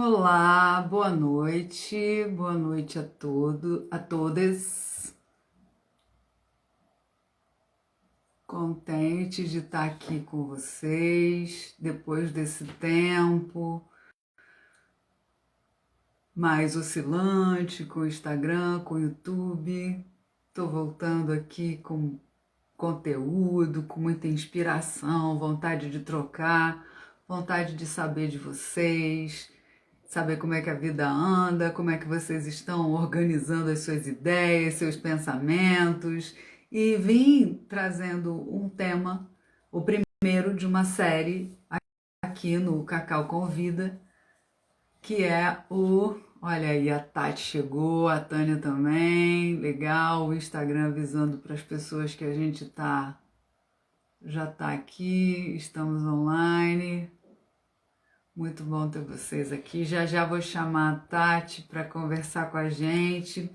Olá, boa noite a todas. Contente de estar aqui com vocês depois desse tempo mais oscilante com o Instagram, com o YouTube. Estou voltando aqui com conteúdo, com muita inspiração, vontade de trocar, vontade de saber de vocês, saber como é que a vida anda, como é que vocês estão organizando as suas ideias, seus pensamentos. E vim trazendo um tema, o primeiro de uma série aqui no Cacau Convida, que é o. Olha aí, a Tati chegou, a Tânia também, legal, o Instagram avisando para as pessoas que a gente já está aqui, estamos online. Muito bom ter vocês aqui. Já já vou chamar a Tati para conversar com a gente.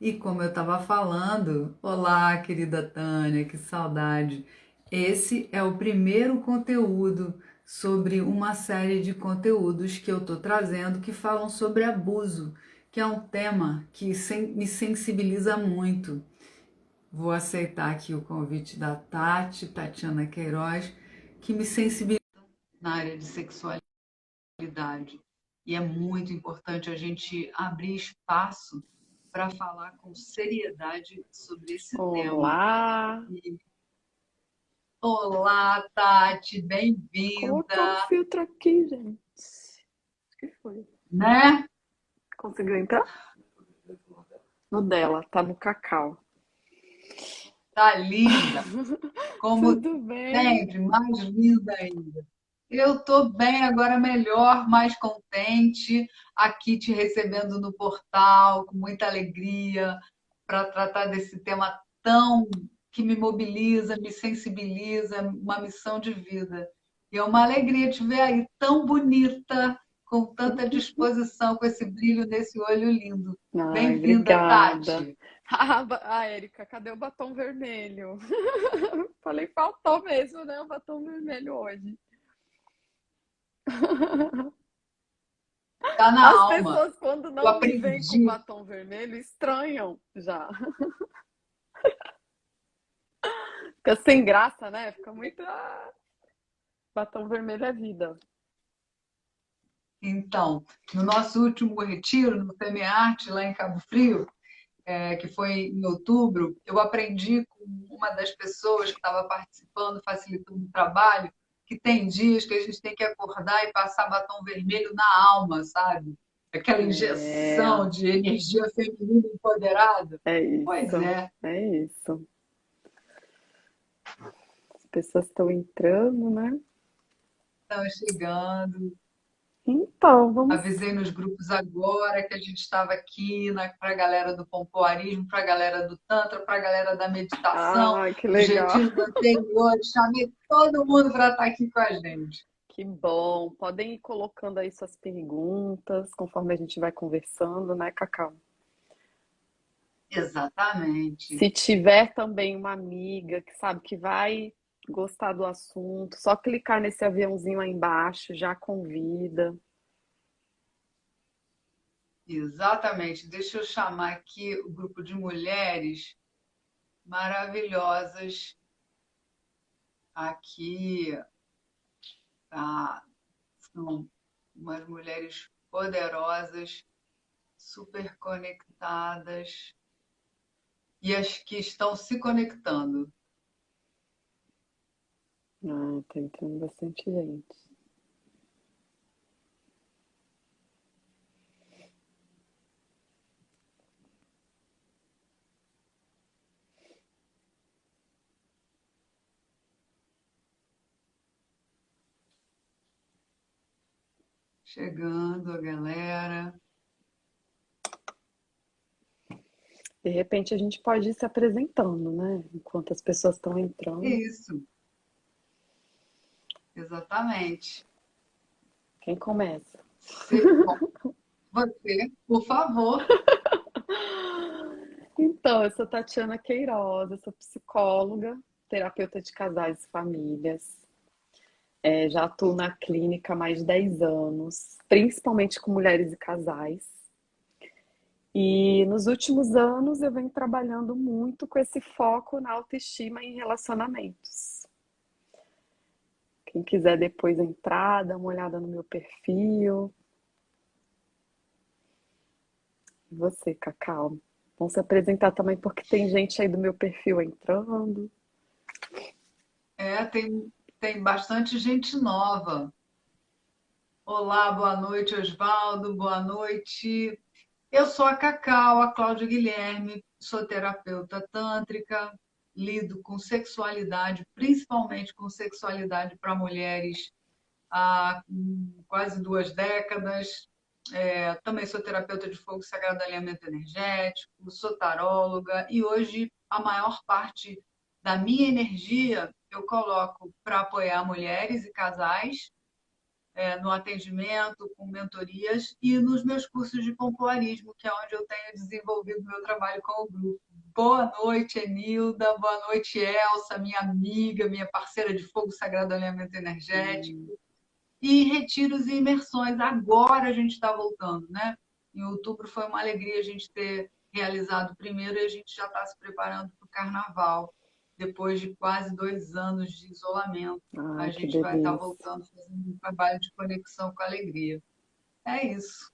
E como eu estava falando, olá, querida Tânia, que saudade. Esse é o primeiro conteúdo sobre uma série de conteúdos que eu estou trazendo que falam sobre abuso, que é um tema que me sensibiliza muito. Vou aceitar aqui o convite da Tatiana Queiroz, que me sensibiliza na área de sexualidade. E é muito importante a gente abrir espaço para falar com seriedade sobre esse tema. Olá! E, olá, Tati, Colocar um bem-vinda, filtro aqui, gente. O que foi? né? Conseguiu entrar? No dela, tá no cacau. Tá linda, como Tudo bem? sempre, mais linda ainda. Eu estou bem, agora melhor, mais contente, aqui te recebendo no portal, com muita alegria, para tratar desse tema tão que me mobiliza, me sensibiliza, uma missão de vida. E é uma alegria te ver aí tão bonita, com tanta disposição, com esse brilho nesse olho lindo. Ai, Bem-vinda, obrigada. Tati. Érica, cadê o batom vermelho? Falei, faltou mesmo, né? O batom vermelho hoje. Tá na As alma. pessoas, quando Eu não me veem com aprendi. batom vermelho, estranham já. Fica sem graça, né? Fica muito. Batom vermelho é vida. Então, no nosso último retiro, no FEMEARTE, lá em Cabo Frio, que foi em outubro, eu aprendi com uma das pessoas que estava participando, facilitando o trabalho, que tem dias que a gente tem que acordar e passar batom vermelho na alma, sabe? Aquela É, injeção de energia feminina empoderada. é Pois isso. é, É isso. As pessoas estão entrando, né? estamos chegando. Então, vamos. Avisei nos grupos agora que a gente estava aqui para a galera do pompoarismo, para a galera do Tantra, para a galera da meditação, Ai, que dos legal. retiros anteriores. Chamei todo mundo para estar aqui com a gente. Que bom. Podem ir colocando aí suas perguntas conforme a gente vai conversando, né, Cacau? Exatamente. Se tiver também uma amiga que sabe que vai gostar do assunto, só clicar nesse aviãozinho aí embaixo, já convida. Exatamente. Deixa eu chamar aqui o grupo de mulheres maravilhosas aqui. Tá? São umas mulheres poderosas, super conectadas e as que estão se conectando. Ah, tá entrando bastante gente. Chegando a galera. De repente a gente pode ir se apresentando, né? Enquanto as pessoas estão entrando. Isso, exatamente. Quem começa? Bom, você, por favor. Então, eu sou Tatiana Queiroz, eu sou psicóloga, terapeuta de casais e famílias. Já atuo na clínica há mais de 10 anos, principalmente com mulheres e casais. E nos últimos anos eu venho trabalhando muito com esse foco na autoestima em relacionamentos. Quem quiser depois entrar, dá uma olhada no meu perfil. E você, Cacau? Vão se apresentar também, porque tem gente aí do meu perfil entrando. Tem bastante gente nova. Olá, boa noite, Osvaldo, boa noite. Eu sou a Cacau, a Cláudia Guilherme, sou terapeuta tântrica, lido com sexualidade, principalmente com sexualidade para mulheres há quase 2 décadas. Também sou terapeuta de fogo sagrado, alinhamento energético, sou taróloga e hoje a maior parte da minha energia eu coloco para apoiar mulheres e casais no atendimento, com mentorias e nos meus cursos de pompoarismo, que é onde eu tenho desenvolvido meu trabalho com o grupo. Boa noite, Enilda. Boa noite, Elsa, minha amiga, minha parceira de fogo sagrado, alinhamento energético. Hum, E retiros e imersões. Agora a gente está voltando, né? Em outubro foi uma alegria a gente ter realizado o primeiro e a gente já está se preparando para o carnaval. Depois de quase 2 anos de isolamento, a Ai, que gente vai estar delícia. voltando fazendo um trabalho de conexão com a alegria. É isso,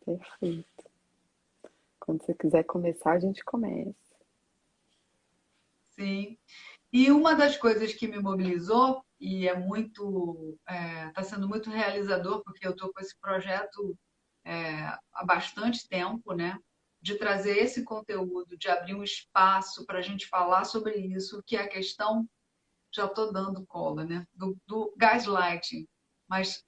Perfeito. Quando você quiser começar, a gente começa. sim. E uma das coisas que me mobilizou, e está sendo muito realizador, porque eu estou com esse projeto há bastante tempo, né? De trazer esse conteúdo, de abrir um espaço para a gente falar sobre isso, que é a questão, já estou dando cola, né? Do gaslighting, mas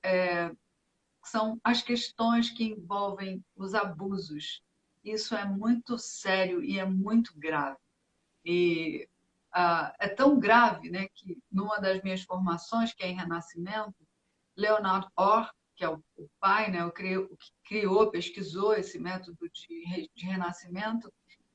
são as questões que envolvem os abusos. Isso é muito sério e é muito grave. E é tão grave, né, que numa das minhas formações, que é em Renascimento, Leonard Orr, que é o pai, né, o que criou, pesquisou esse método de renascimento,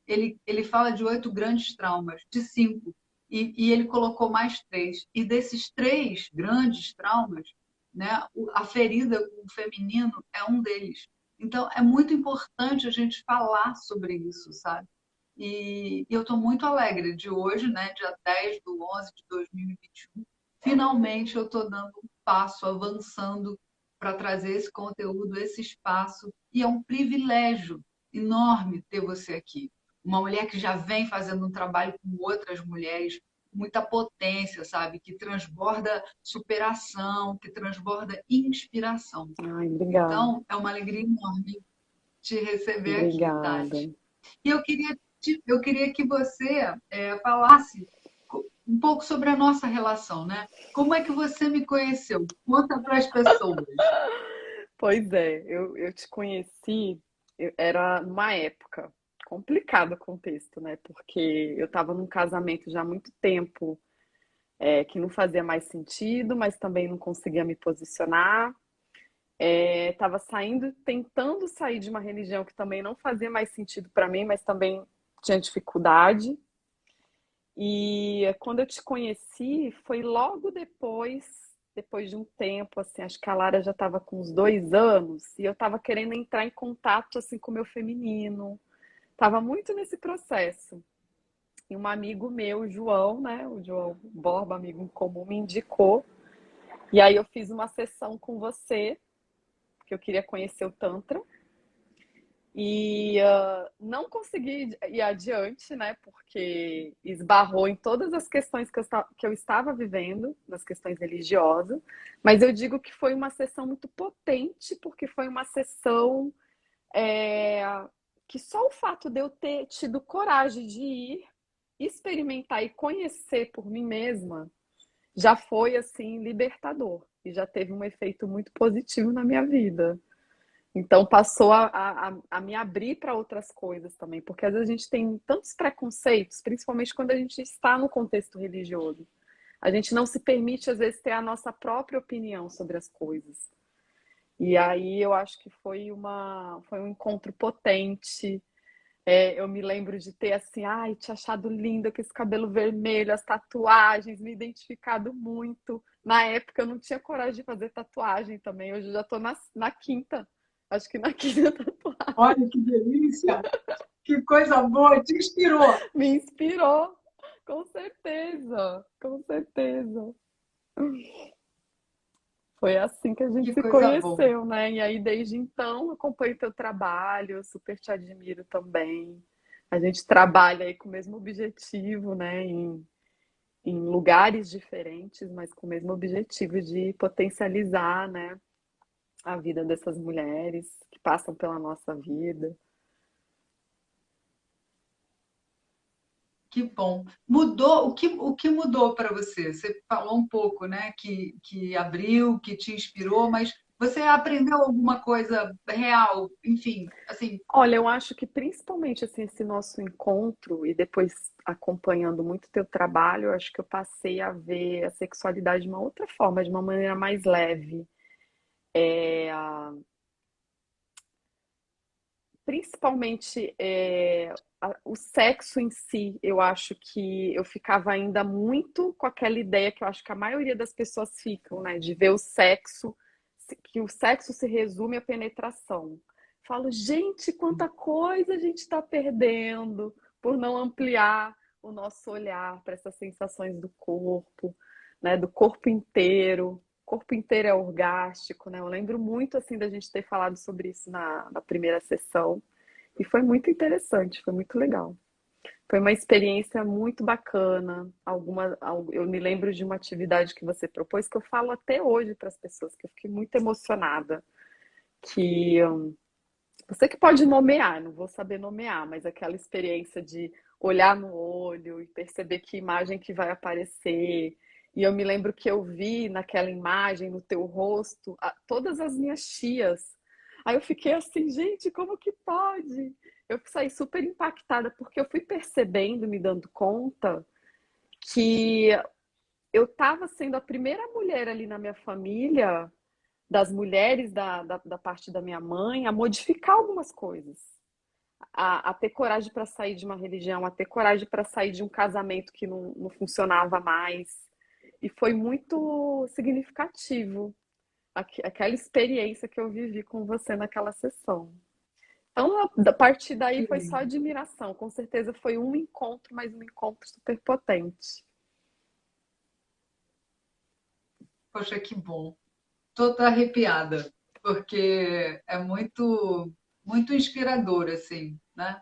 ele fala de 8 grandes traumas, de 5, e ele colocou mais 3. E desses 3 grandes traumas, né, a ferida com o feminino é um deles. Então, é muito importante a gente falar sobre isso, sabe? E eu estou muito alegre de hoje, né, dia 10/11/2021, finalmente eu estou dando um passo, avançando para trazer esse conteúdo, esse espaço. E é um privilégio enorme ter você aqui. Uma mulher que já vem fazendo um trabalho com outras mulheres, muita potência, sabe? Que transborda superação, que transborda inspiração. Ai, obrigada. Então, é uma alegria enorme te receber aqui, Obrigada. Tati. E eu queria que você falasse um pouco sobre a nossa relação, né? Como é que você me conheceu? Conta para as pessoas. Pois é, eu te conheci, era numa época complicado o contexto, né? Porque eu estava num casamento já há muito tempo, que não fazia mais sentido, mas também não conseguia me posicionar. Estava saindo, tentando sair de uma religião que também não fazia mais sentido para mim, mas também tinha dificuldade. E quando eu te conheci, foi logo depois de um tempo, assim, acho que a Lara já estava com uns 2 anos, e eu estava querendo entrar em contato, assim, com o meu feminino. Estava muito nesse processo. E um amigo meu, o João, né, o João Borba, amigo em comum, me indicou. E aí eu fiz uma sessão com você, porque eu queria conhecer o Tantra. E não consegui ir adiante, né? Porque esbarrou em todas as questões que eu estava vivendo, nas questões religiosas. Mas eu digo que foi uma sessão muito potente, porque foi uma sessão é, que só o fato de eu ter tido coragem de ir, experimentar e conhecer por mim mesma já foi assim libertador e já teve um efeito muito positivo na minha vida. Então passou a me abrir para outras coisas também, porque às vezes a gente tem tantos preconceitos, principalmente quando a gente está no contexto religioso. A gente não se permite, às vezes, ter a nossa própria opinião sobre as coisas. E aí eu acho que foi um encontro potente. Eu me lembro de ter assim, ai, te achado linda com esse cabelo vermelho, as tatuagens, me identificado muito. Na época eu não tinha coragem de fazer tatuagem também. Hoje eu já tô na quinta. Acho que na quinta tatuagem. Olha que delícia! Que coisa boa! Te inspirou! Me inspirou. Com certeza. Com certeza. Foi assim que a gente Que se coisa boa! conheceu, né? E aí, desde então, acompanho teu trabalho, super te admiro também. A gente trabalha aí com o mesmo objetivo, né? Em lugares diferentes, mas com o mesmo objetivo de potencializar, né? A vida dessas mulheres que passam pela nossa vida. Que bom. Mudou, o que mudou para você? Você falou um pouco, né, que abriu, que te inspirou, mas você aprendeu alguma coisa real, enfim, assim, Olha, eu acho que principalmente assim, esse nosso encontro e depois acompanhando muito teu trabalho, eu acho que eu passei a ver a sexualidade de uma outra forma, de uma maneira mais leve. É, principalmente o sexo em si, eu acho que eu ficava ainda muito com aquela ideia que eu acho que a maioria das pessoas ficam, né? De ver o sexo, que o sexo se resume à penetração. Falo, gente, quanta coisa a gente está perdendo por não ampliar o nosso olhar para essas sensações do corpo, né? Do corpo inteiro. O corpo inteiro é orgástico, né? Eu lembro muito assim da gente ter falado sobre isso na primeira sessão. E foi muito interessante, foi muito legal. Foi uma experiência muito bacana. Eu me lembro de uma atividade que você propôs que eu falo até hoje para as pessoas, que eu fiquei muito emocionada. Que você que pode nomear, não vou saber nomear, mas aquela experiência de olhar no olho e perceber que imagem que vai aparecer. E eu me lembro que eu vi naquela imagem, no teu rosto, todas as minhas tias. Aí eu fiquei assim, gente, como que pode? Eu saí super impactada, porque eu fui percebendo, me dando conta, que eu estava sendo a primeira mulher ali na minha família, das mulheres da parte da minha mãe, a modificar algumas coisas. A ter coragem para sair de uma religião, a ter coragem para sair de um casamento que não funcionava mais. E foi muito significativo aquela experiência que eu vivi com você naquela sessão. Então, a partir daí que foi só lindo. admiração. Com certeza foi um encontro, mas um encontro super potente. Poxa, que bom. Tô arrepiada, porque é muito inspirador, assim, né?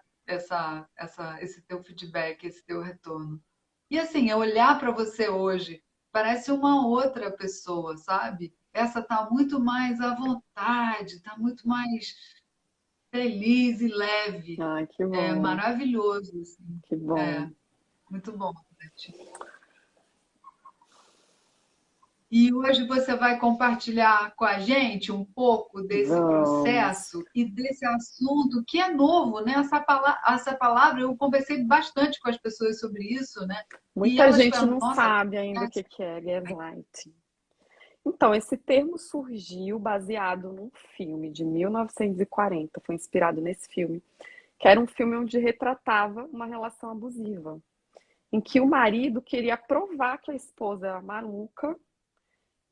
Esse teu feedback, esse teu retorno. E assim, é olhar para você hoje, parece uma outra pessoa, sabe? Essa tá muito mais à vontade, tá muito mais feliz e leve. Ai, que É bom, maravilhoso, assim. que É, bom. muito bom, Tati. E hoje você vai compartilhar com a gente um pouco desse Vamos. processo e desse assunto que é novo, né? Essa palavra, eu conversei bastante com as pessoas sobre isso, né? E Muita elas gente falam, não nossa, sabe ainda o que que é gaslighting. Então, esse termo surgiu baseado num filme de 1940, foi inspirado nesse filme, que era um filme onde retratava uma relação abusiva, em que o marido queria provar que a esposa era maluca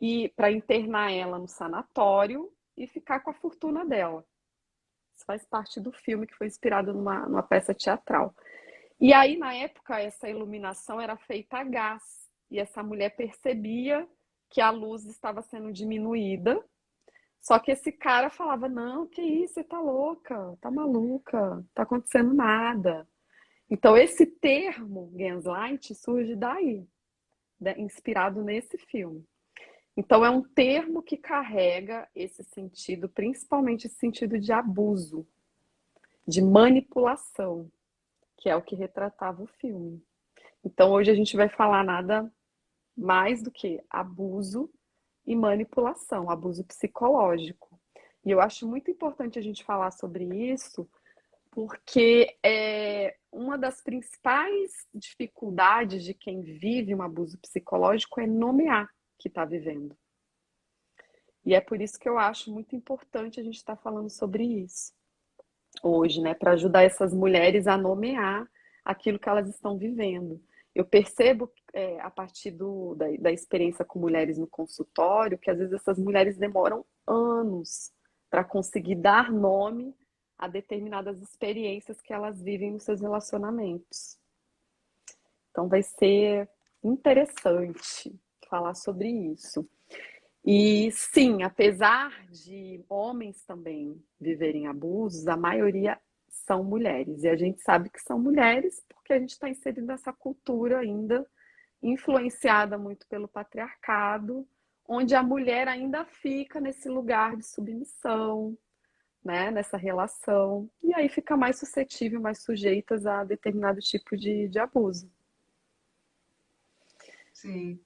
e para internar ela no sanatório e ficar com a fortuna dela. Isso faz parte do filme que foi inspirado numa peça teatral. E aí, na época, essa iluminação era feita a gás. E essa mulher percebia que a luz estava sendo diminuída. Só que esse cara falava: Não, que isso, você tá louca, tá maluca, tá acontecendo nada. Então, esse termo, gaslight, surge daí, né, inspirado nesse filme. Então, é um termo que carrega esse sentido, principalmente esse sentido de abuso, de manipulação, que é o que retratava o filme. Então, hoje a gente vai falar nada mais do que abuso e manipulação, abuso psicológico. E eu acho muito importante a gente falar sobre isso, porque uma das principais dificuldades de quem vive um abuso psicológico é nomear que está vivendo. E é por isso que eu acho muito importante a gente estar falando sobre isso hoje, né? Para ajudar essas mulheres a nomear aquilo que elas estão vivendo. Eu percebo, a partir da experiência com mulheres no consultório, que às vezes essas mulheres demoram anos para conseguir dar nome a determinadas experiências que elas vivem nos seus relacionamentos. Então vai ser interessante falar sobre isso. E sim, apesar de homens também viverem abusos, a maioria são mulheres. E a gente sabe que são mulheres porque a gente está inserido nessa cultura ainda influenciada muito pelo patriarcado, onde a mulher ainda fica nesse lugar de submissão, né, nessa relação, e aí fica mais suscetível, mais sujeitas a determinado tipo de abuso. Sim,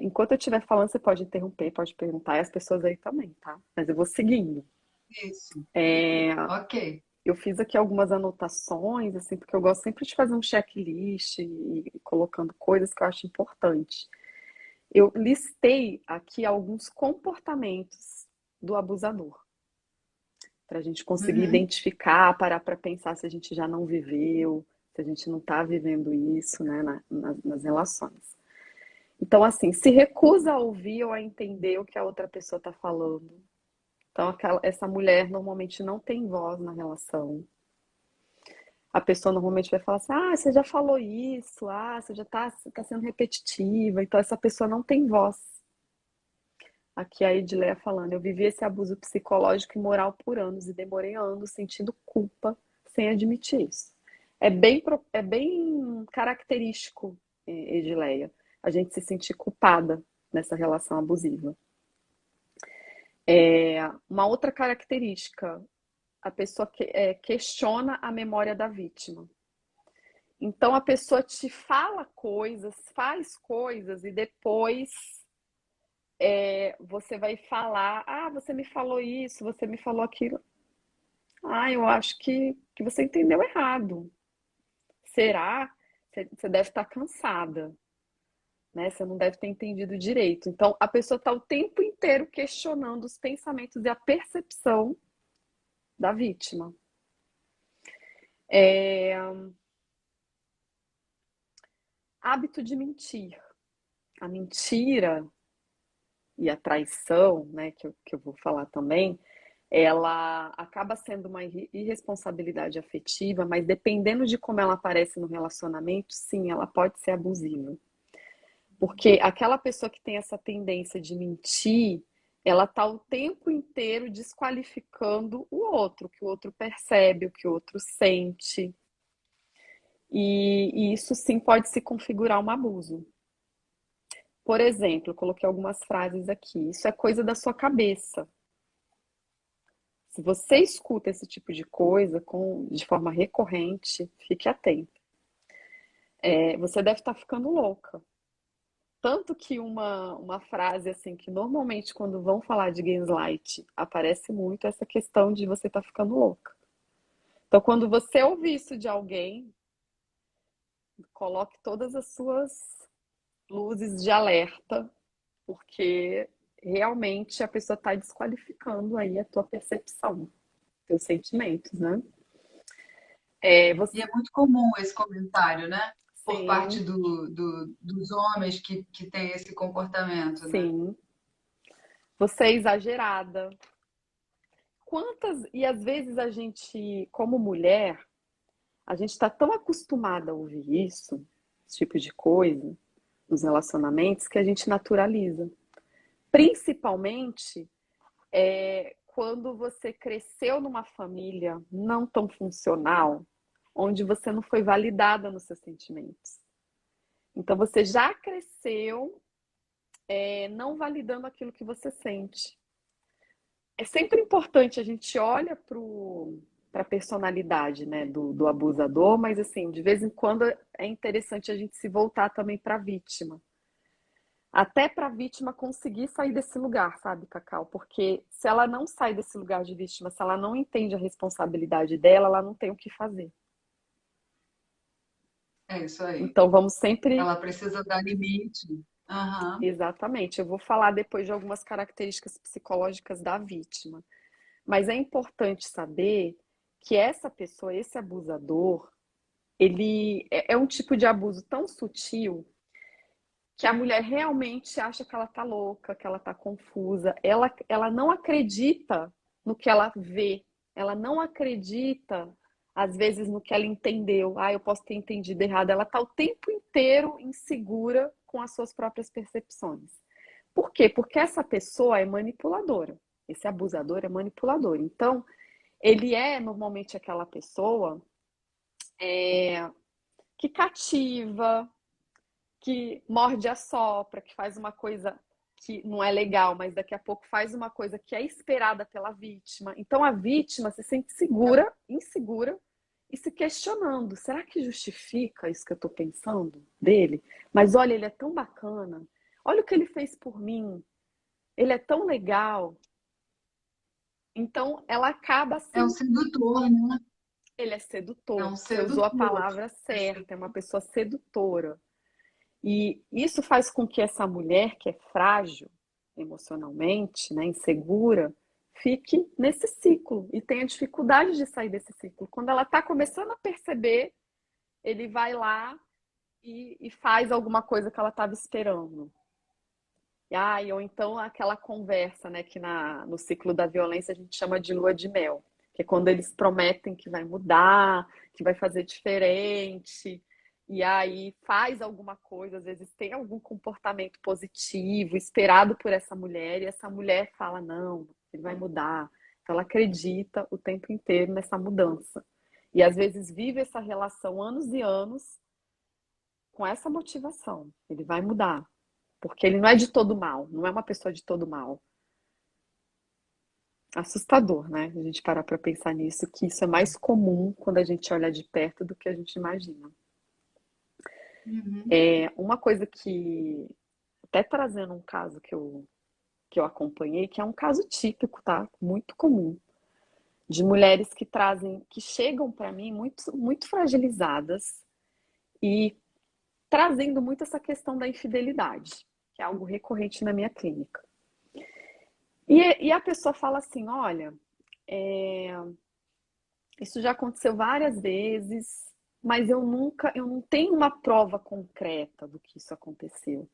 Enquanto eu estiver falando, você pode interromper, pode perguntar, e as pessoas aí também, tá? Mas eu vou seguindo. isso. É, Ok. eu fiz aqui algumas anotações, assim, porque eu gosto sempre de fazer um checklist e colocando coisas que eu acho importantes. Eu listei aqui alguns comportamentos do abusador, para a gente conseguir Uhum. identificar, parar para pensar se a gente já não viveu, se a gente não está vivendo isso, né, nas relações. Então, assim, se recusa a ouvir ou a entender o que a outra pessoa está falando. Então, essa mulher normalmente não tem voz na relação. A pessoa normalmente vai falar assim: ah, você já falou isso, ah, você já tá sendo repetitiva. Então, essa pessoa não tem voz. Aqui a Edileia falando: eu vivi esse abuso psicológico e moral por anos e demorei anos sentindo culpa sem admitir isso. É bem característico, Edileia, a gente se sentir culpada nessa relação abusiva. Uma outra característica, a pessoa questiona a memória da vítima. Então a pessoa te fala coisas, faz coisas e depois você vai falar: ah, você me falou isso, você me falou aquilo. Ah, eu acho que você entendeu errado. Será? Você deve estar cansada, né? Você não deve ter entendido direito. Então a pessoa está o tempo inteiro questionando os pensamentos e a percepção da vítima. Hábito de mentir. A mentira e a traição, né, que eu vou falar também, ela acaba sendo uma irresponsabilidade afetiva, mas dependendo de como ela aparece no relacionamento, sim, ela pode ser abusiva. Porque aquela pessoa que tem essa tendência de mentir, ela tá o tempo inteiro desqualificando o outro, o que o outro percebe, o que o outro sente. E isso sim pode se configurar um abuso. Por exemplo, eu coloquei algumas frases aqui. Isso é coisa da sua cabeça. Se você escuta esse tipo de coisa de forma recorrente, fique atento. Você deve estar ficando louca. Tanto que uma frase assim que normalmente quando vão falar de gaslight aparece muito essa questão de você estar ficando louca. Então, quando você ouvir isso de alguém, coloque todas as suas luzes de alerta, porque realmente a pessoa está desqualificando aí a tua percepção, teus sentimentos, né? E é Você, muito comum esse comentário, né? Por parte sim, dos homens que têm esse comportamento, né? sim. Você é exagerada. E às vezes a gente, como mulher, a gente está tão acostumada a ouvir isso, esse tipo de coisa, nos relacionamentos, que a gente naturaliza. Principalmente quando você cresceu numa família não tão funcional, onde você não foi validada nos seus sentimentos. Então você já cresceu não validando aquilo que você sente. É sempre importante a gente olha para a personalidade, né, do abusador, mas assim, de vez em quando é interessante a gente se voltar também para a vítima. Até para a vítima conseguir sair desse lugar, sabe, Cacau? Porque se ela não sai desse lugar de vítima, se ela não entende a responsabilidade dela, ela não tem o que fazer. É isso aí. Então vamos sempre. Ela precisa dar limite. Aham. Exatamente, eu vou falar depois de algumas características psicológicas da vítima. Mas é importante saber que essa pessoa, esse abusador, ele é um tipo de abuso tão sutil que a mulher realmente acha que ela tá louca, que ela tá confusa. Ela não acredita no que ela vê. Ela não acredita, às vezes, no que ela entendeu. Ah, eu posso ter entendido errado. Ela tá o tempo inteiro insegura com as suas próprias percepções. Por quê? Porque essa pessoa é manipuladora. Esse abusador é manipulador. Então, ele é normalmente aquela pessoa que cativa, que morde a sopra, que faz uma coisa que não é legal, mas daqui a pouco faz uma coisa que é esperada pela vítima. Então a vítima se sente segura, insegura e se questionando: será que justifica isso que eu estou pensando dele? Mas olha, ele é tão bacana. Olha o que ele fez por mim. Ele é tão legal. Então ela acaba É um assim. sedutor, né? Ele é É sedutor. um Você usou a sedutor. palavra certa, é uma pessoa sedutora. E isso faz com que essa mulher, que é frágil emocionalmente, né, insegura, fique nesse ciclo e tenha dificuldade de sair desse ciclo. Quando ela está começando a perceber, ele vai lá e faz alguma coisa que ela estava esperando. Ou então aquela conversa, né, que no ciclo da violência a gente chama de lua de mel, que é quando eles prometem que vai mudar, que vai fazer diferente, e aí faz alguma coisa, às vezes tem algum comportamento positivo esperado por essa mulher, e essa mulher fala, não, ele vai mudar. Então ela acredita o tempo inteiro nessa mudança. E às vezes vive essa relação anos e anos com essa motivação. Ele vai mudar. Porque ele não é de todo mal, não é uma pessoa de todo mal. Assustador, né? A gente parar para pensar nisso, que isso é mais comum quando a gente olha de perto do que a gente imagina. Uhum. Uma coisa que, até trazendo um caso que eu acompanhei, que é um caso típico, tá? Muito comum, de mulheres que trazem, que chegam para mim muito, muito fragilizadas e trazendo muito essa questão da infidelidade, que é algo recorrente na minha clínica. E a pessoa fala assim: olha, é, isso já aconteceu várias vezes, mas eu não tenho uma prova concreta do que isso aconteceu.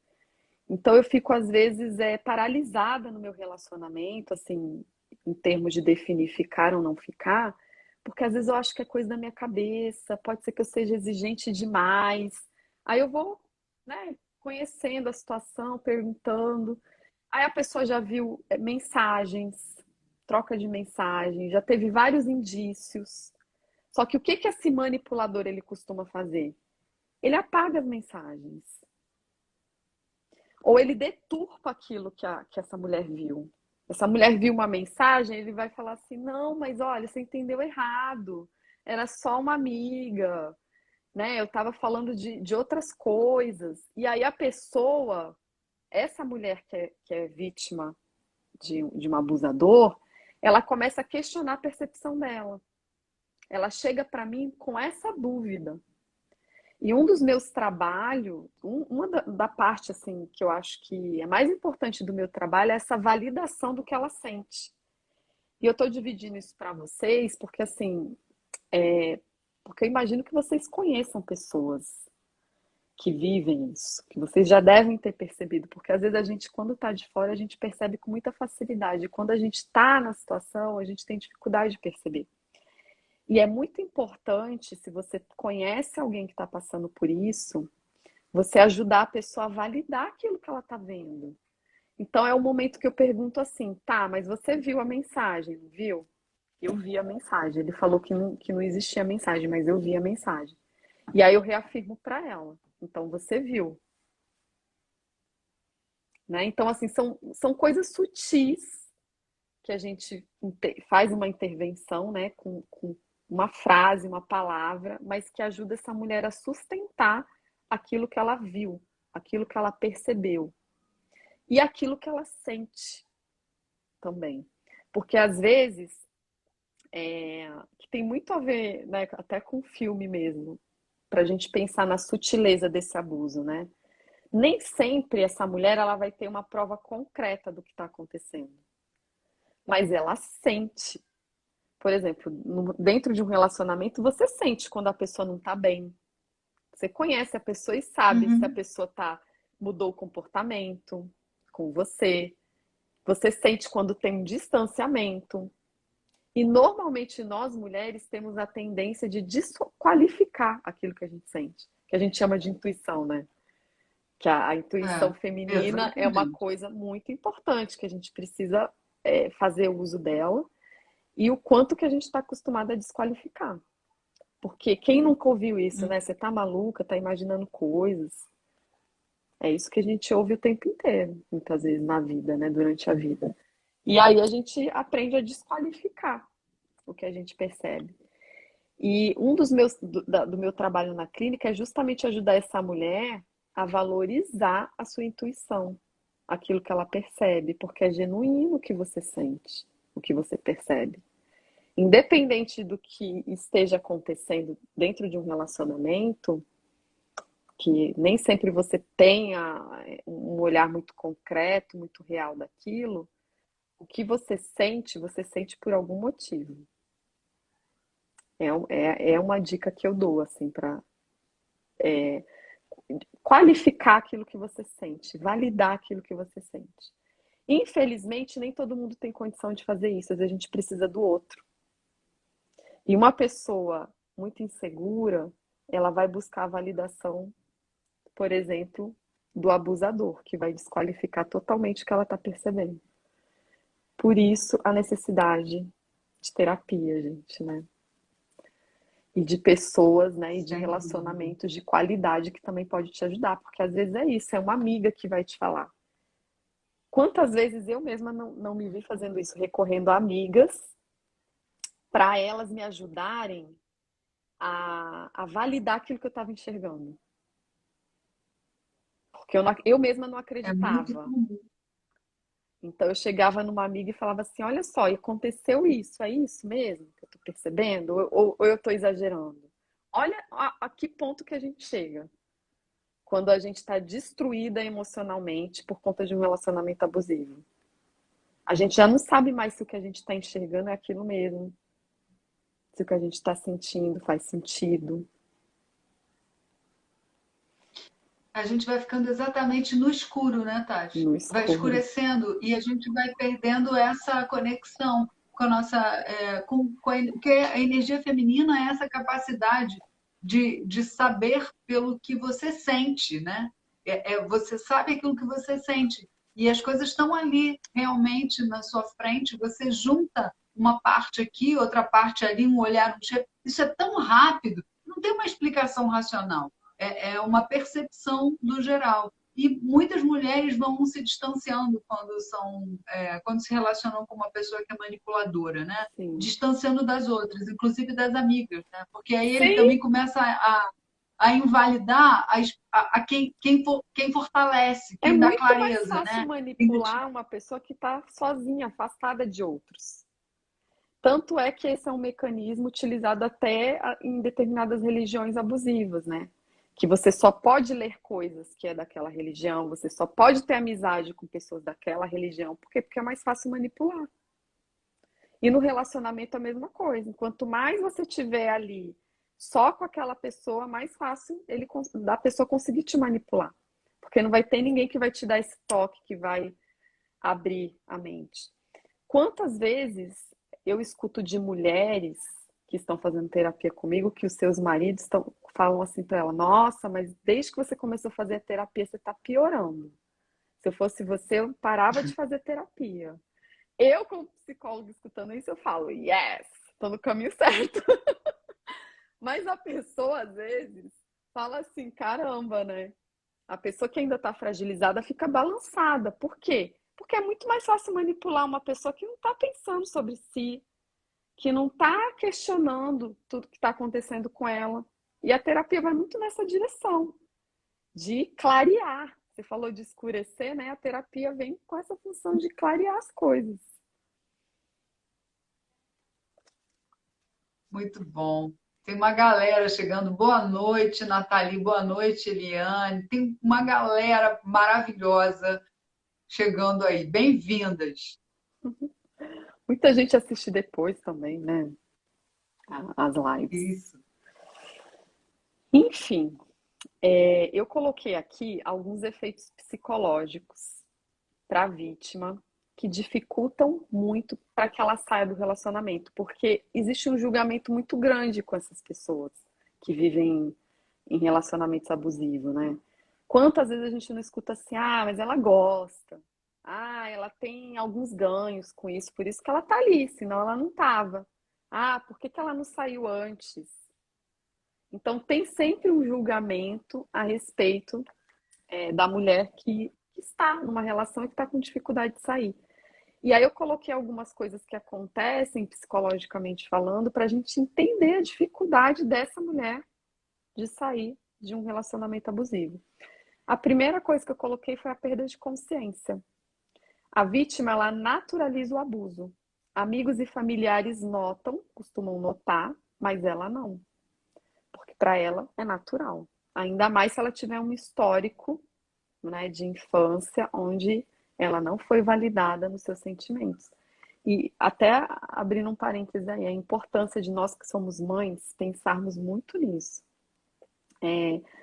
Então eu fico às vezes paralisada no meu relacionamento, assim, em termos de definir ficar ou não ficar, porque às vezes eu acho que é coisa da minha cabeça, pode ser que eu seja exigente demais. Aí eu vou, né, conhecendo a situação, perguntando. Aí a pessoa já viu mensagens, troca de mensagem, já teve vários indícios. Só que o que que esse manipulador ele costuma fazer? Ele apaga as mensagens. Ou ele deturpa aquilo que essa mulher viu. Essa mulher viu uma mensagem, ele vai falar assim: não, mas olha, você entendeu errado. Era só uma amiga, né? Eu estava falando de outras coisas. E aí a pessoa, essa mulher que é vítima de um abusador, ela começa a questionar a percepção dela. Ela chega para mim com essa dúvida. E um dos meus trabalhos, uma da parte assim que eu acho que é mais importante do meu trabalho é essa validação do que ela sente. E eu estou dividindo isso para vocês porque assim, porque eu imagino que vocês conheçam pessoas que vivem isso, que vocês já devem ter percebido, porque às vezes a gente, quando está de fora, a gente percebe com muita facilidade. Quando a gente está na situação, a gente tem dificuldade de perceber. E é muito importante, se você conhece alguém que está passando por isso, você ajudar a pessoa a validar aquilo que ela está vendo. Então é o momento que eu pergunto assim, tá, mas você viu a mensagem, não viu? Eu vi a mensagem. Ele falou que não existia mensagem, mas eu vi a mensagem. E aí eu reafirmo para ela. Então você viu, né? Então assim são coisas sutis que a gente faz uma intervenção, né, com uma frase, uma palavra, mas que ajuda essa mulher a sustentar aquilo que ela viu, aquilo que ela percebeu e aquilo que ela sente também. Porque às vezes, que tem muito a ver, né, até com o filme mesmo, para a gente pensar na sutileza desse abuso, né? Nem sempre essa mulher ela vai ter uma prova concreta do que está acontecendo, mas ela sente. Por exemplo, dentro de um relacionamento, você sente quando a pessoa não tá bem. Você conhece a pessoa e sabe se a Uhum. pessoa mudou o comportamento com você. Você sente quando tem um distanciamento. E normalmente nós mulheres temos a tendência de desqualificar aquilo que a gente sente, que a gente chama de intuição, né? Que a intuição feminina é uma Exatamente. coisa muito importante, que a gente precisa fazer uso dela, e o quanto que a gente está acostumada a desqualificar. Porque quem nunca ouviu isso, Hum. né? Você tá maluca, tá imaginando coisas. É isso que a gente ouve o tempo inteiro, muitas vezes na vida, né? Durante a vida. E aí a gente aprende a desqualificar o que a gente percebe. E um dos meus do meu trabalho na clínica é justamente ajudar essa mulher a valorizar a sua intuição, aquilo que ela percebe, porque é genuíno o que você sente, o que você percebe. Independente do que esteja acontecendo dentro de um relacionamento, que nem sempre você tenha um olhar muito concreto, muito real daquilo, o que você sente por algum motivo. É uma dica que eu dou, assim, para qualificar aquilo que você sente, validar aquilo que você sente. Infelizmente, nem todo mundo tem condição de fazer isso, às vezes a gente precisa do outro. E uma pessoa muito insegura, ela vai buscar a validação, por exemplo, do abusador, que vai desqualificar totalmente o que ela está percebendo. Por isso, a necessidade de terapia, gente, né? E de pessoas, né? E de Sem dúvida. relacionamentos de qualidade que também pode te ajudar, porque às vezes é isso, é uma amiga que vai te falar. Quantas vezes eu mesma não me vi fazendo isso, recorrendo a amigas para elas me ajudarem a validar aquilo que eu estava enxergando. Porque eu mesma não É muito acreditava. comum. Então eu chegava numa amiga e falava assim: olha só, e aconteceu isso, é isso mesmo que eu tô percebendo? Ou eu tô exagerando? Olha a que ponto que a gente chega quando a gente está destruída emocionalmente por conta de um relacionamento abusivo. A gente já não sabe mais se o que a gente está enxergando é aquilo mesmo, se o que a gente está sentindo faz sentido. A gente vai ficando exatamente no escuro, né, Tati? No Vai escuro. escurecendo e a gente vai perdendo essa conexão com a nossa, porque a energia feminina é essa capacidade de saber pelo que você sente, né? Você sabe aquilo que você sente e as coisas estão ali realmente na sua frente. Você junta uma parte aqui, outra parte ali, um olhar, um cheiro. Isso é tão rápido, não tem uma explicação racional. É uma percepção do geral. E muitas mulheres vão se distanciando quando se relacionam com uma pessoa que é manipuladora, né? Sim. Distanciando das outras, inclusive das amigas, né? Porque aí ele Sim, também começa a invalidar quem fortalece, é quem dá muito mais clareza, fácil né? manipular uma pessoa que está sozinha, afastada de outros. Tanto é que esse é um mecanismo utilizado até em determinadas religiões abusivas, né? Que você só pode ler coisas que é daquela religião, você só pode ter amizade com pessoas daquela religião. Por quê? Porque é mais fácil manipular. E no relacionamento a mesma coisa. Quanto mais você tiver ali só com aquela pessoa, mais fácil da pessoa conseguir te manipular. Porque não vai ter ninguém que vai te dar esse toque, que vai abrir a mente. Quantas vezes eu escuto de mulheres que estão fazendo terapia comigo que os seus maridos falam assim para ela: nossa, mas desde que você começou a fazer a terapia, você está piorando. Se eu fosse você, eu parava de fazer terapia. Eu, como psicóloga, escutando isso, eu falo: yes, estou no caminho certo. Mas a pessoa, às vezes, fala assim: caramba, né? A pessoa que ainda está fragilizada fica balançada. Por quê? Porque é muito mais fácil manipular uma pessoa que não está pensando sobre si, que não está questionando tudo que está acontecendo com ela. E a terapia vai muito nessa direção, de clarear. Você falou de escurecer, né? A terapia vem com essa função de clarear as coisas. Muito bom. Tem uma galera chegando. Boa noite, Nathalie. Boa noite, Eliane. Tem uma galera maravilhosa chegando aí. Bem-vindas. Muita gente assiste depois também, né? As lives. Isso. Enfim, eu coloquei aqui alguns efeitos psicológicos para a vítima que dificultam muito para que ela saia do relacionamento, porque existe um julgamento muito grande com essas pessoas que vivem em relacionamentos abusivos, né? Quantas vezes a gente não escuta assim, ah, mas ela gosta, ah, ela tem alguns ganhos com isso, por isso que ela tá ali, senão ela não tava. Ah, por que que ela não saiu antes? Então tem sempre um julgamento a respeito da mulher que está numa relação e que está com dificuldade de sair. E aí eu coloquei algumas coisas que acontecem psicologicamente falando para a gente entender a dificuldade dessa mulher de sair de um relacionamento abusivo. A primeira coisa que eu coloquei foi a perda de consciência. A vítima, ela naturaliza o abuso. Amigos e familiares notam, costumam notar, mas ela não. Porque para ela é natural. Ainda mais se ela tiver um histórico, né, de infância onde ela não foi validada nos seus sentimentos. E até abrindo um parênteses aí, a importância de nós que somos mães pensarmos muito nisso.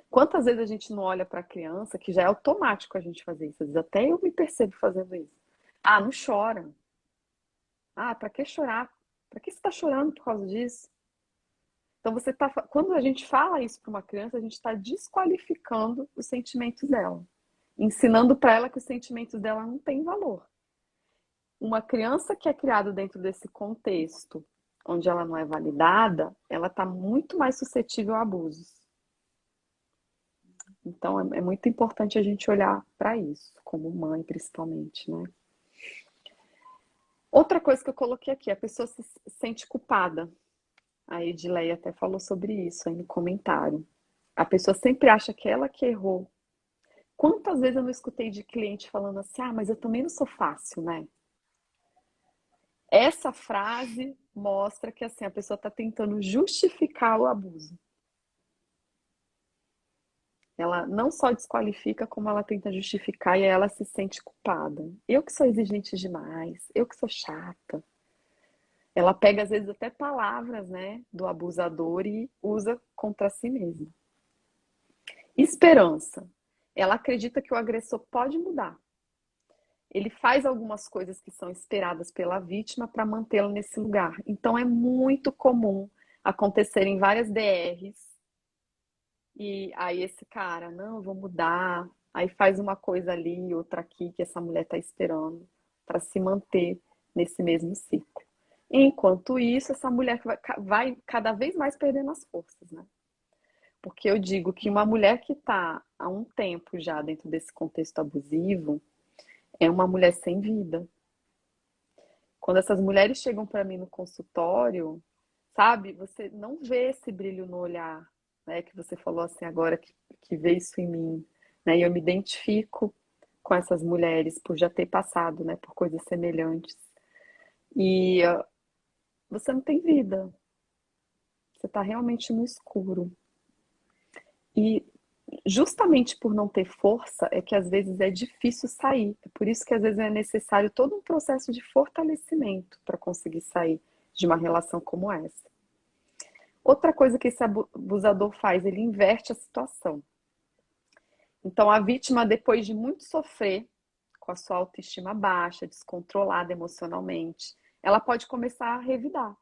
Quantas vezes a gente não olha para a criança, que já é automático a gente fazer isso, às vezes até eu me percebo fazendo isso. Ah, não chora. Ah, para que chorar? Para que você está chorando por causa disso? Então quando a gente fala isso para uma criança, a gente está desqualificando os sentimentos dela, ensinando para ela que os sentimentos dela não têm valor. Uma criança que é criada dentro desse contexto, onde ela não é validada, ela está muito mais suscetível a abusos. Então é muito importante a gente olhar para isso, como mãe principalmente, né? Outra coisa que eu coloquei aqui, a pessoa se sente culpada. A Edileia até falou sobre isso aí no comentário. A pessoa sempre acha que ela que errou. Quantas vezes eu não escutei de cliente falando assim, ah, mas eu também não sou fácil, né? Essa frase mostra que assim, a pessoa está tentando justificar o abuso. Ela não só desqualifica, como ela tenta justificar e aí ela se sente culpada. Eu que sou exigente demais, eu que sou chata. Ela pega, às vezes, até palavras, né, do abusador e usa contra si mesma. Esperança. Ela acredita que o agressor pode mudar. Ele faz algumas coisas que são esperadas pela vítima para mantê-lo nesse lugar. Então, é muito comum acontecerem várias DRs. E aí esse cara, não, eu vou mudar. Aí faz uma coisa ali, outra aqui, que essa mulher está esperando para se manter nesse mesmo ciclo. Enquanto isso, essa mulher vai cada vez mais perdendo as forças, né? Porque eu digo que uma mulher que está há um tempo já dentro desse contexto abusivo é uma mulher sem vida. Quando essas mulheres chegam para mim no consultório, sabe, você não vê esse brilho no olhar, né? Que você falou assim agora que vê isso em mim, né? E eu me identifico com essas mulheres por já ter passado, né, por coisas semelhantes. E você não tem vida. Você está realmente no escuro. E justamente por não ter força é que às vezes é difícil sair. É por isso que às vezes é necessário todo um processo de fortalecimento para conseguir sair de uma relação como essa. Outra coisa que esse abusador faz, ele inverte a situação. Então a vítima, depois de muito sofrer, com a sua autoestima baixa, descontrolada emocionalmente, ela pode começar a revidar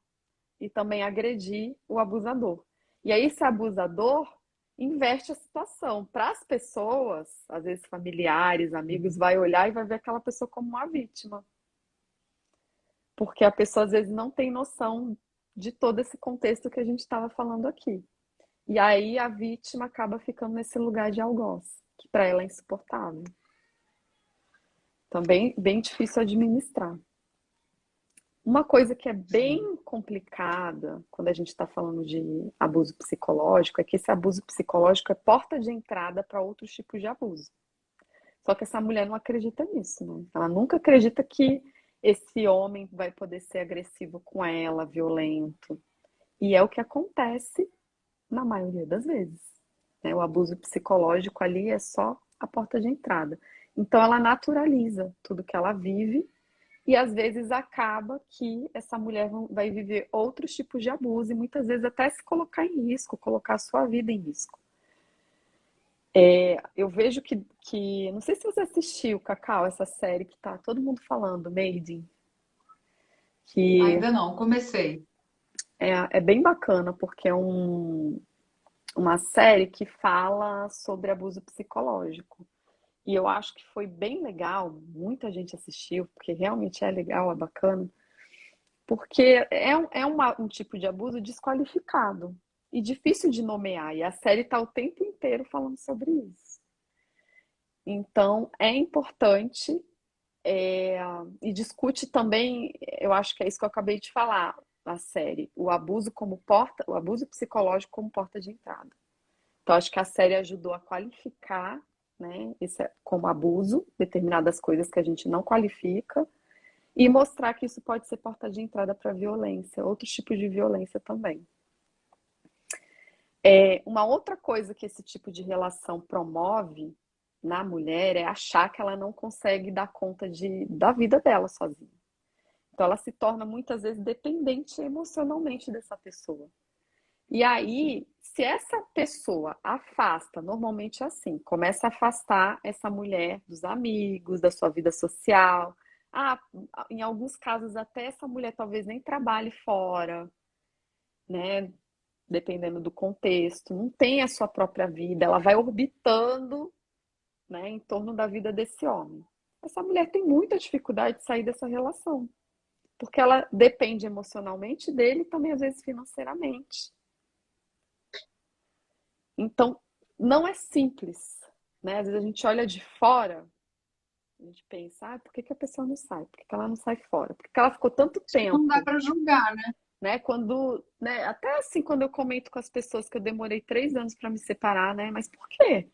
e também agredir o abusador. E aí esse abusador inverte a situação. Para as pessoas, às vezes familiares, amigos, vai olhar e vai ver aquela pessoa como uma vítima. Porque a pessoa às vezes não tem noção de todo esse contexto que a gente estava falando aqui. E aí a vítima acaba ficando nesse lugar de algoz, que para ela é insuportável. Também bem difícil administrar. Uma coisa que é bem complicada quando a gente está falando de abuso psicológico é que esse abuso psicológico é porta de entrada para outros tipos de abuso. Só que essa mulher não acredita nisso, né? Ela nunca acredita que esse homem vai poder ser agressivo com ela, violento. E é o que acontece na maioria das vezes, né? O abuso psicológico ali é só a porta de entrada. Então ela naturaliza tudo que ela vive E às vezes acaba que essa mulher vai viver outros tipos de abuso e muitas vezes até se colocar em risco, colocar a sua vida em risco. Eu vejo não sei se você assistiu, Cacau, essa série que tá todo mundo falando, Maiden, que Ainda não, comecei. é bem bacana, porque uma série que fala sobre abuso psicológico. E eu acho que foi bem legal, muita gente assistiu, porque realmente é legal, é bacana, porque um tipo de abuso desqualificado e difícil de nomear, e a série está o tempo inteiro falando sobre isso. Então, é importante, é, e discute também, eu acho que é isso que eu acabei de falar na série, o abuso psicológico como porta de entrada. Então, acho que a série ajudou a qualificar, né, isso como abuso, determinadas coisas que a gente não qualifica, e mostrar que isso pode ser porta de entrada para violência, outros tipos de violência também. Uma outra coisa que esse tipo de relação promove na mulher é achar que ela não consegue dar conta da vida dela sozinha. Então, ela se torna muitas vezes dependente emocionalmente dessa pessoa. E aí, se essa pessoa afasta, normalmente é assim, começa a afastar essa mulher dos amigos, da sua vida social. Ah, em alguns casos até essa mulher talvez nem trabalhe fora, né? Dependendo do contexto, não tem a sua própria vida, ela vai orbitando, né, em torno da vida desse homem. Essa mulher tem muita dificuldade de sair dessa relação, porque ela depende emocionalmente dele e também às vezes financeiramente. Então, não é simples, né? Às vezes a gente olha de fora, a gente pensa, por que a pessoa não sai? Por que ela não sai fora? Por que ela ficou tanto Não dá tempo, para julgar, né? né? Até assim, quando eu comento com as pessoas que eu demorei 3 anos para me separar, né? Mas por quê?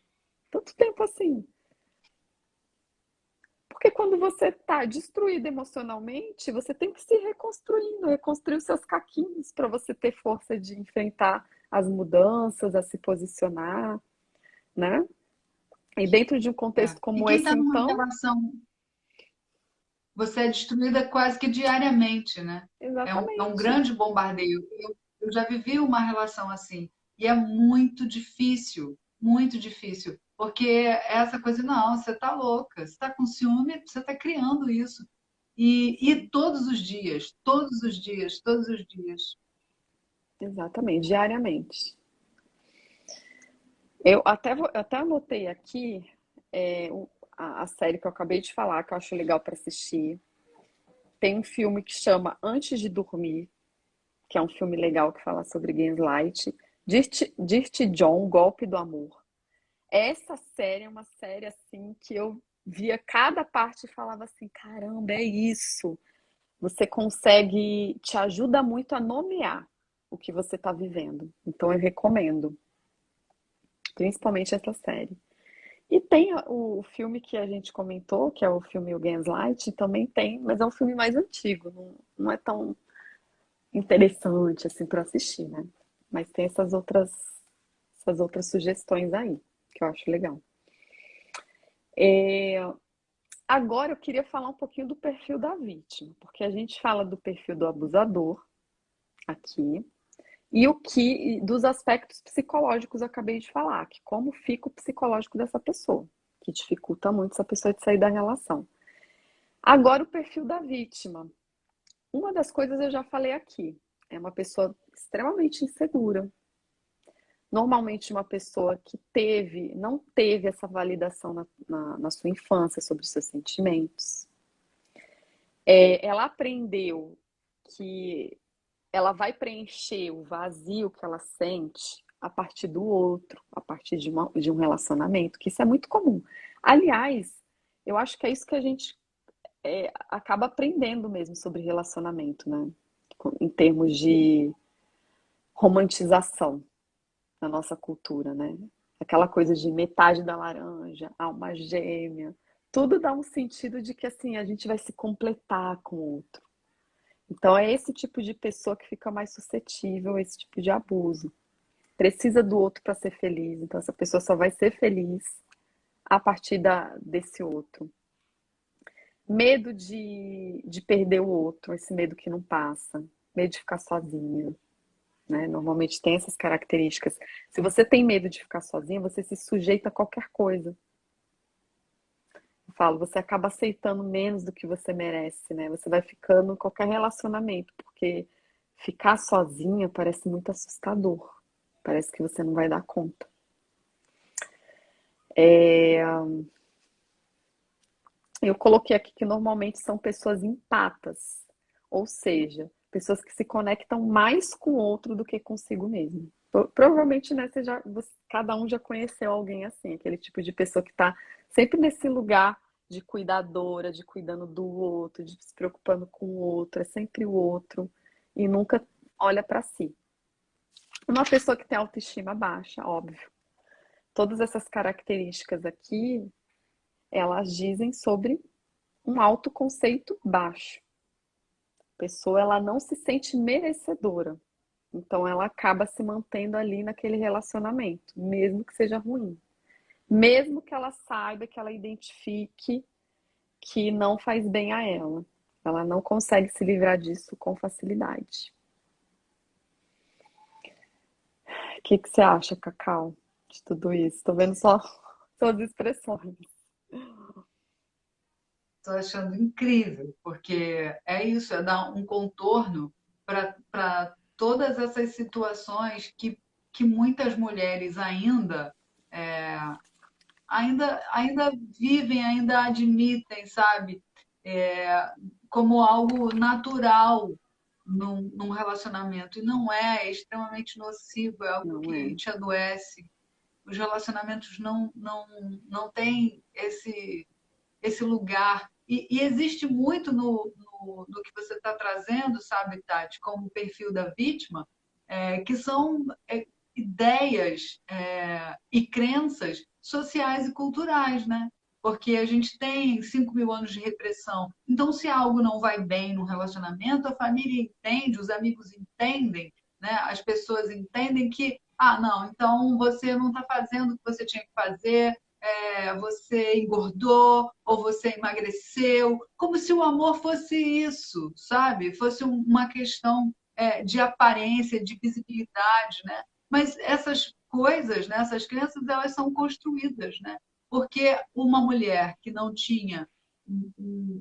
Tanto tempo assim? Porque quando você está destruído emocionalmente, você tem que se reconstruindo, reconstruir os seus caquinhos para você ter força de enfrentar as mudanças, a se posicionar, né? E dentro de um É. contexto E como quem esse, está numa então, relação, você é destruída quase que diariamente, né? É um exatamente, grande bombardeio. Eu já vivi uma relação assim, e é muito difícil, porque é essa coisa, não, você está louca, você está com ciúme, você está criando isso. E todos os dias, todos os dias, todos os dias. exatamente, diariamente. Eu até anotei aqui a série que eu acabei de falar, que eu acho legal para assistir. Tem um filme que chama Antes de Dormir, que é um filme legal que fala sobre Gaslight. Dirty John, Golpe do Amor. Essa série é uma série assim que eu via cada parte e falava assim, caramba, é isso. Você consegue, te ajuda muito a nomear o que você está vivendo. Então eu recomendo, principalmente essa série. E tem o filme que a gente comentou, que é o filme O Gaslight, também tem, mas é um filme mais antigo, não é tão interessante assim para assistir, né? Mas tem essas outras sugestões aí, que eu acho legal. Agora eu queria falar um pouquinho do perfil da vítima, porque a gente fala do perfil do abusador aqui, e dos aspectos psicológicos eu acabei de falar, que como fica o psicológico dessa pessoa, que dificulta muito essa pessoa de sair da relação. Agora o perfil da vítima. Uma das coisas eu já falei aqui, é uma pessoa extremamente insegura. Normalmente uma pessoa que não teve essa validação na sua infância sobre os seus sentimentos. Ela aprendeu que ela vai preencher o vazio que ela sente a partir do outro, a partir de um relacionamento, que isso é muito comum. Aliás, eu acho que é isso que a gente acaba aprendendo mesmo sobre relacionamento, né? Em termos de romantização na nossa cultura, né? Aquela coisa de metade da laranja, alma gêmea, tudo dá um sentido de que assim a gente vai se completar com o outro. Então é esse tipo de pessoa que fica mais suscetível a esse tipo de abuso. Precisa do outro para ser feliz, então essa pessoa só vai ser feliz a partir desse outro. Medo de perder o outro, esse medo que não passa. Medo de ficar sozinha, né? Normalmente tem essas características. Se você tem medo de ficar sozinha, você se sujeita a qualquer coisa. Eu falo, você acaba aceitando menos do que você merece, né? Você vai ficando em qualquer relacionamento, porque ficar sozinha parece muito assustador. Parece que você não vai dar conta. Eu coloquei aqui que normalmente são pessoas empatas, ou seja, pessoas que se conectam mais com o outro do que consigo mesmo. Provavelmente, né, cada um já conheceu alguém assim, aquele tipo de pessoa que está sempre nesse lugar de cuidadora, de cuidando do outro, de se preocupando com o outro, é sempre o outro e nunca olha para si. Uma pessoa que tem autoestima baixa, óbvio. Todas essas características aqui, elas dizem sobre um autoconceito baixo. A pessoa ela não se sente merecedora. Então ela acaba se mantendo ali naquele relacionamento, mesmo que seja ruim. Mesmo que ela saiba, que ela identifique que não faz bem a ela. Ela não consegue se livrar disso com facilidade. O que você acha, Cacau, de tudo isso? Estou vendo só suas expressões. Estou achando incrível, porque é isso, é dar um contorno para todas essas situações que muitas mulheres é, ainda vivem, ainda admitem, sabe? Como algo natural num relacionamento. E não é extremamente nocivo, é algo Não é? que te adoece. Os relacionamentos não têm esse lugar. E existe muito no que você está trazendo, sabe, Tati, como perfil da vítima, que são ideias e crenças sociais e culturais, né? Porque a gente tem 5.000 anos de repressão. Então, se algo não vai bem no relacionamento, a família entende, os amigos entendem, né? As pessoas entendem que, não, então você não está fazendo o que você tinha que fazer, você engordou ou você emagreceu, como se o amor fosse isso, sabe? Fosse uma questão de aparência, de visibilidade, né? Mas essas coisas, né, essas crenças, elas são construídas, né? Porque uma mulher que não tinha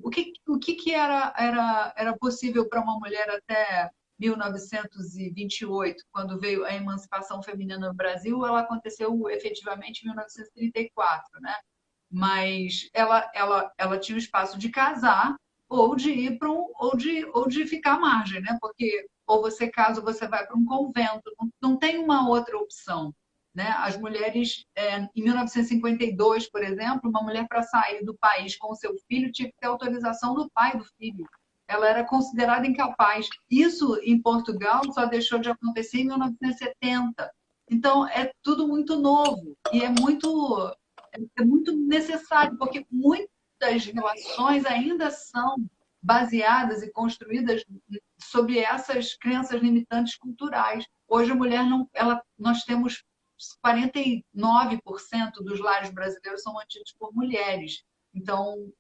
o que era possível para uma mulher até 1928, quando veio a emancipação feminina no Brasil, ela aconteceu efetivamente em 1934, né? Mas ela tinha o espaço de casar ou de ir para ou de ficar à margem, né? Porque ou você casa ou você vai para um convento, não tem uma outra opção. Né? As mulheres, em 1952, por exemplo, uma mulher para sair do país com o seu filho tinha que ter autorização do pai do filho. Ela era considerada incapaz. Isso, em Portugal, só deixou de acontecer em 1970. Então, é tudo muito novo e é muito necessário, porque muitas relações ainda são baseadas e construídas sobre essas crenças limitantes culturais. Hoje a mulher não, nós temos 49% dos lares brasileiros são mantidos por mulheres. Então,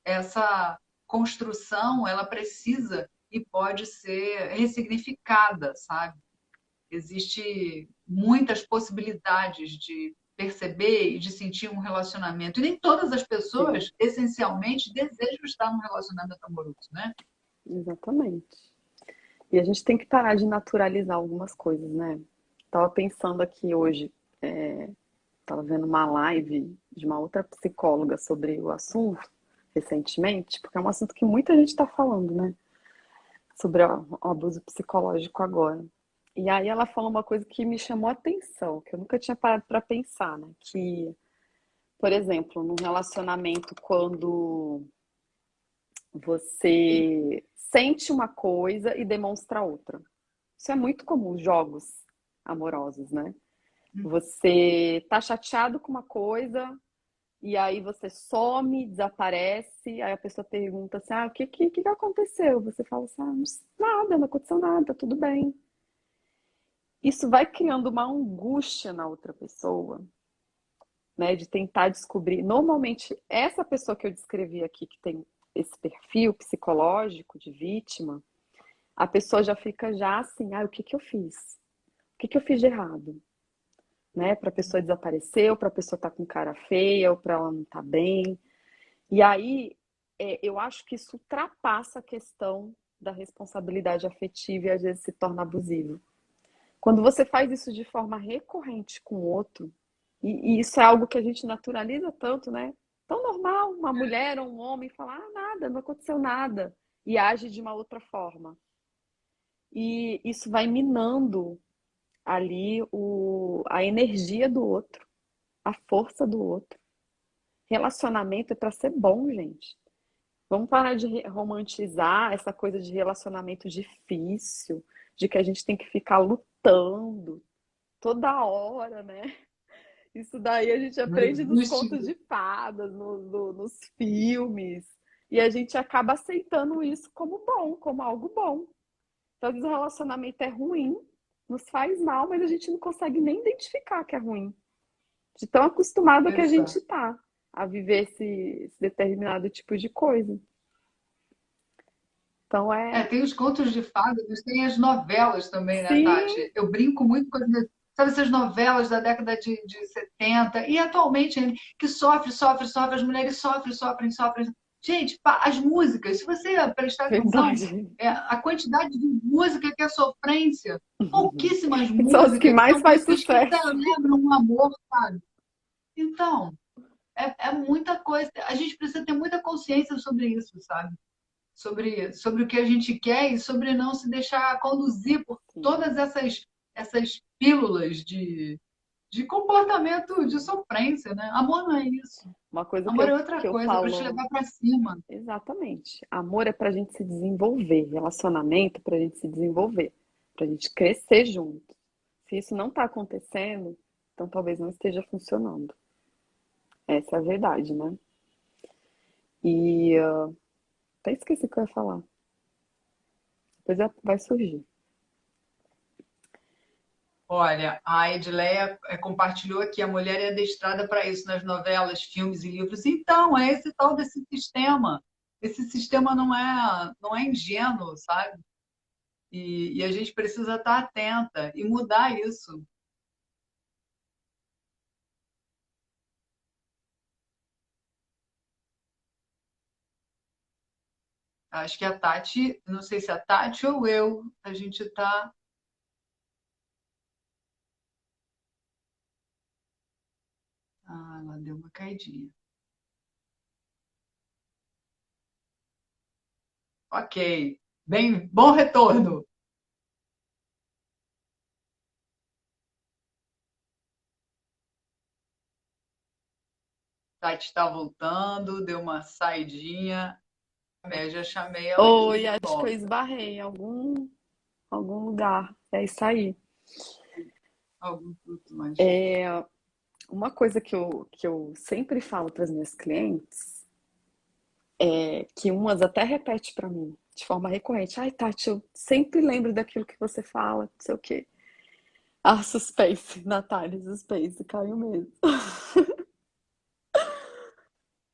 essa construção, ela precisa e pode ser ressignificada, sabe? Existe muitas possibilidades de perceber e de sentir um relacionamento. E nem todas as Sim, pessoas, essencialmente, desejam estar num relacionamento amoroso, né? exatamente. E a gente tem que parar de naturalizar algumas coisas, né? Tava pensando aqui hoje, tava vendo uma live de uma outra psicóloga sobre o assunto recentemente, porque é um assunto que muita gente está falando, né? Sobre o abuso psicológico agora. E aí ela falou uma coisa que me chamou a atenção, que eu nunca tinha parado para pensar, né? Que, por exemplo, num relacionamento, quando você sente uma coisa e demonstra outra. Isso é muito comum, jogos amorosos, né? Você tá chateado com uma coisa e aí você some, desaparece, aí a pessoa pergunta assim, o que aconteceu? Você fala assim, nada, não aconteceu nada, tá tudo bem. Isso vai criando uma angústia na outra pessoa né? De tentar descobrir. Normalmente, essa pessoa que eu descrevi aqui, que tem esse perfil psicológico de vítima, a pessoa já fica já assim, o que que eu fiz? O que que eu fiz de errado? Né? Para a pessoa desaparecer, ou para a pessoa estar com cara feia, ou para ela não estar bem. E aí, eu acho que isso ultrapassa a questão da responsabilidade afetiva e às vezes se torna abusivo. Quando você faz isso de forma recorrente com o outro, e isso é algo que a gente naturaliza tanto, né? Tão normal, uma mulher ou um homem falar, nada, não aconteceu nada, e age de uma outra forma. E isso vai minando ali a energia do outro, a força do outro. Relacionamento é para ser bom, gente. Vamos parar de romantizar essa coisa de relacionamento difícil, de que a gente tem que ficar lutando toda hora, né? Isso daí a gente Não aprende nos existe. contos de fadas, nos filmes, e a gente acaba aceitando isso como bom, como algo bom. Então, às vezes, o relacionamento é ruim, nos faz mal, mas a gente não consegue nem identificar que é ruim, de tão acostumado que a gente Exato. tá a viver esse determinado tipo de coisa. Então, Tem os contos de fadas, mas tem as novelas também, né, sim, Tati? Eu brinco muito com sabe, essas novelas da década de 70 e atualmente ainda, que sofre, as mulheres sofrem. Gente, as músicas, se você prestar atenção, verdade. a quantidade de música que é sofrência, pouquíssimas São as que músicas mais são faz músicas que sucesso. celebram o amor, sabe? Então, é muita coisa. A gente precisa ter muita consciência sobre isso, sabe? Sobre o que a gente quer e sobre não se deixar conduzir por Sim. todas essas pílulas de comportamento de sofrência, né? Amor não é isso. Uma coisa Amor é que outra eu coisa, é para te falo levar para cima. exatamente. Amor é pra gente se desenvolver, relacionamento é pra gente se desenvolver, pra gente crescer junto. Se isso não tá acontecendo, então talvez não esteja funcionando. Essa é a verdade, né? E até esqueci o que eu ia falar. Depois vai surgir. Olha, a Edileia compartilhou aqui, a mulher é adestrada para isso nas novelas, filmes e livros. Então, é esse tal desse sistema. Esse sistema não é ingênuo, sabe? E a gente precisa estar atenta e mudar isso. Acho que a Tati, não sei se a Tati ou eu, a gente está. Ah, ela deu uma caidinha. Ok. Bem, bom retorno. Tati está voltando, deu uma saidinha. Eu já chamei ela aqui Oi, de acho que eu volta. esbarrei em algum lugar. É isso aí. Algum fruto mais. É, uma coisa que eu sempre falo para as minhas clientes que umas até repete para mim de forma recorrente. Ai, Tati, eu sempre lembro daquilo que você fala, não sei o quê. Ah, suspense, Natália, suspense, caiu mesmo.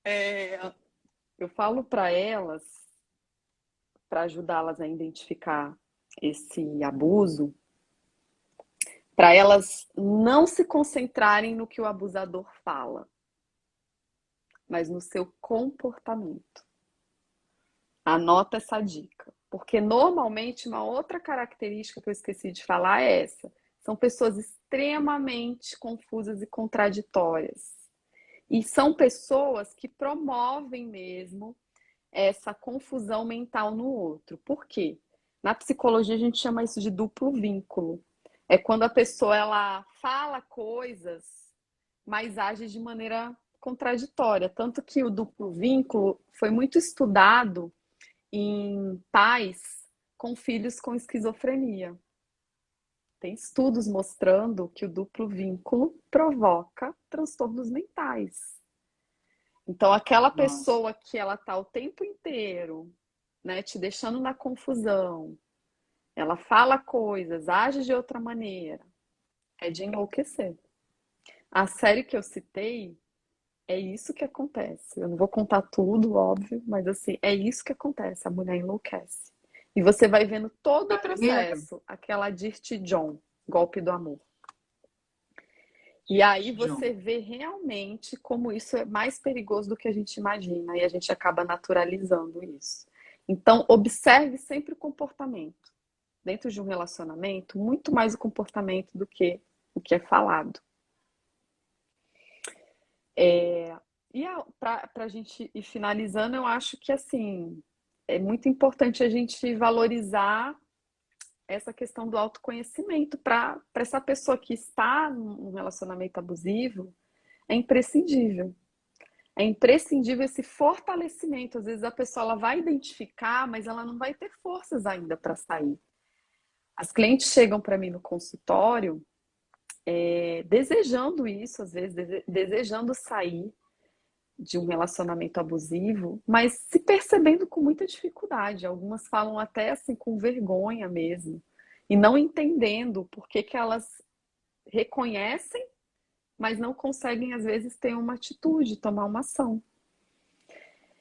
É, eu falo para elas, para ajudá-las a identificar esse abuso, para elas não se concentrarem no que o abusador fala, mas no seu comportamento. Anota essa dica. Porque normalmente uma outra característica que eu esqueci de falar é essa. São pessoas extremamente confusas e contraditórias. E são pessoas que promovem mesmo essa confusão mental no outro. Por quê? Na psicologia a gente chama isso de duplo vínculo. É quando a pessoa ela fala coisas, mas age de maneira contraditória. Tanto que o duplo vínculo foi muito estudado em pais com filhos com esquizofrenia. Tem estudos mostrando que o duplo vínculo provoca transtornos mentais. Então, aquela Nossa. pessoa que ela tá o tempo inteiro, né, te deixando na confusão, ela fala coisas, age de outra maneira, é de enlouquecer. A série que eu citei é isso que acontece. Eu não vou contar tudo, óbvio, mas assim, é isso que acontece. A mulher enlouquece. E você vai vendo todo A o primeira, processo, aquela Dirty John, golpe do amor. E aí John. você vê realmente como isso é mais perigoso do que a gente imagina e a gente acaba naturalizando isso. Então, observe sempre o comportamento. Dentro de um relacionamento, muito mais o comportamento do que o que é falado. E para a gente ir finalizando, eu acho que assim é muito importante a gente valorizar essa questão do autoconhecimento para essa pessoa que está num relacionamento abusivo, é imprescindível. É imprescindível esse fortalecimento. Às vezes a pessoa ela vai identificar, mas ela não vai ter forças ainda para sair. As clientes chegam para mim no consultório desejando isso, às vezes desejando sair de um relacionamento abusivo, mas se percebendo com muita dificuldade. Algumas falam até assim com vergonha mesmo, e não entendendo por que que elas reconhecem, mas não conseguem às vezes ter uma atitude, tomar uma ação.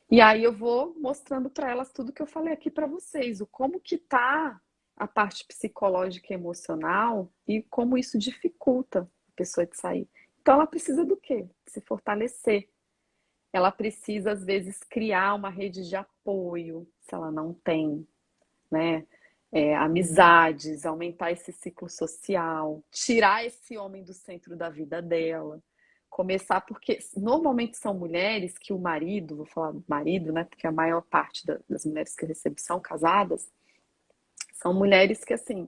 E aí eu vou mostrando para elas tudo que eu falei aqui para vocês, o como que tá a parte psicológica e emocional e como isso dificulta a pessoa de sair. Então ela precisa do quê? Se fortalecer. Ela precisa, às vezes, criar uma rede de apoio, se ela não tem, né? Amizades, aumentar esse ciclo social, tirar esse homem do centro da vida dela. Começar, porque normalmente são mulheres que o marido, vou falar do marido, né? Porque a maior parte das mulheres que eu recebo são casadas, são mulheres que, assim,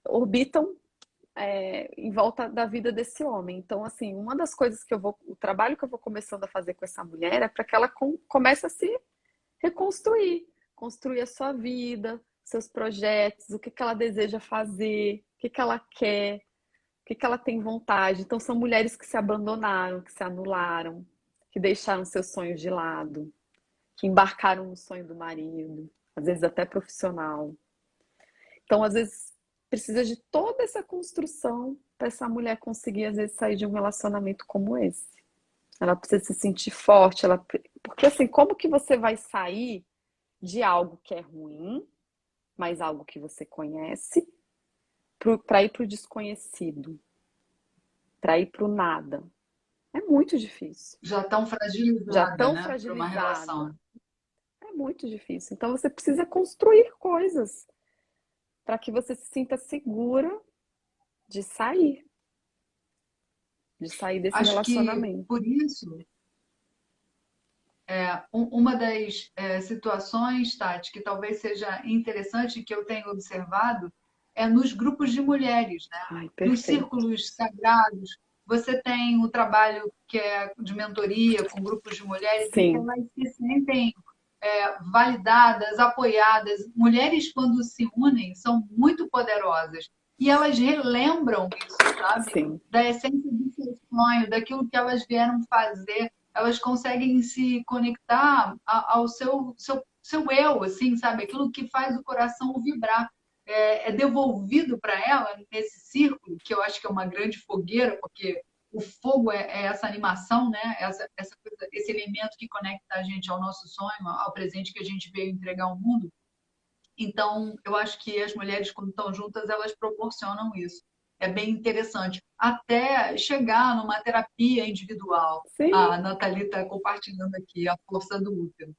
orbitam em volta da vida desse homem. Então, assim, uma das coisas o trabalho que eu vou começando a fazer com essa mulher é para que ela comece a se reconstruir, construir a sua vida, seus projetos, o que que ela deseja fazer, o que que ela quer, o que que ela tem vontade. Então, são mulheres que se abandonaram, que se anularam, que deixaram seus sonhos de lado, que embarcaram no sonho do marido, às vezes até profissional. Então, às vezes, precisa de toda essa construção para essa mulher conseguir, às vezes, sair de um relacionamento como esse. Ela precisa se sentir forte, porque assim, como que você vai sair de algo que é ruim, mas algo que você conhece, para ir para o desconhecido, para ir para o nada? É muito difícil. Já tão Já fragilizada, tão né, para uma fragilizada. relação. É muito difícil. Então você precisa construir coisas para que você se sinta segura de sair, desse Acho que relacionamento. por isso, uma das situações, Tati, que talvez seja interessante que eu tenho observado é nos grupos de mulheres, né? Ai, Nos perfeito. círculos sagrados. Você tem o trabalho que é de mentoria com grupos de mulheres em que Sim. elas se sentem validadas, apoiadas. Mulheres, quando se unem, são muito poderosas. E elas relembram isso, sabe? Sim, Da essência do seu sonho, daquilo que elas vieram fazer. Elas conseguem se conectar ao seu eu, assim, sabe? Aquilo que faz o coração vibrar. É devolvido para ela nesse círculo, que eu acho que é uma grande fogueira, porque o fogo é essa animação, né? Essa coisa, esse elemento que conecta a gente ao nosso sonho, ao presente que a gente veio entregar ao mundo. Então, eu acho que as mulheres, quando estão juntas, elas proporcionam isso. É bem interessante. Até chegar numa terapia individual. sim, A Nathalie está compartilhando aqui a força do útero.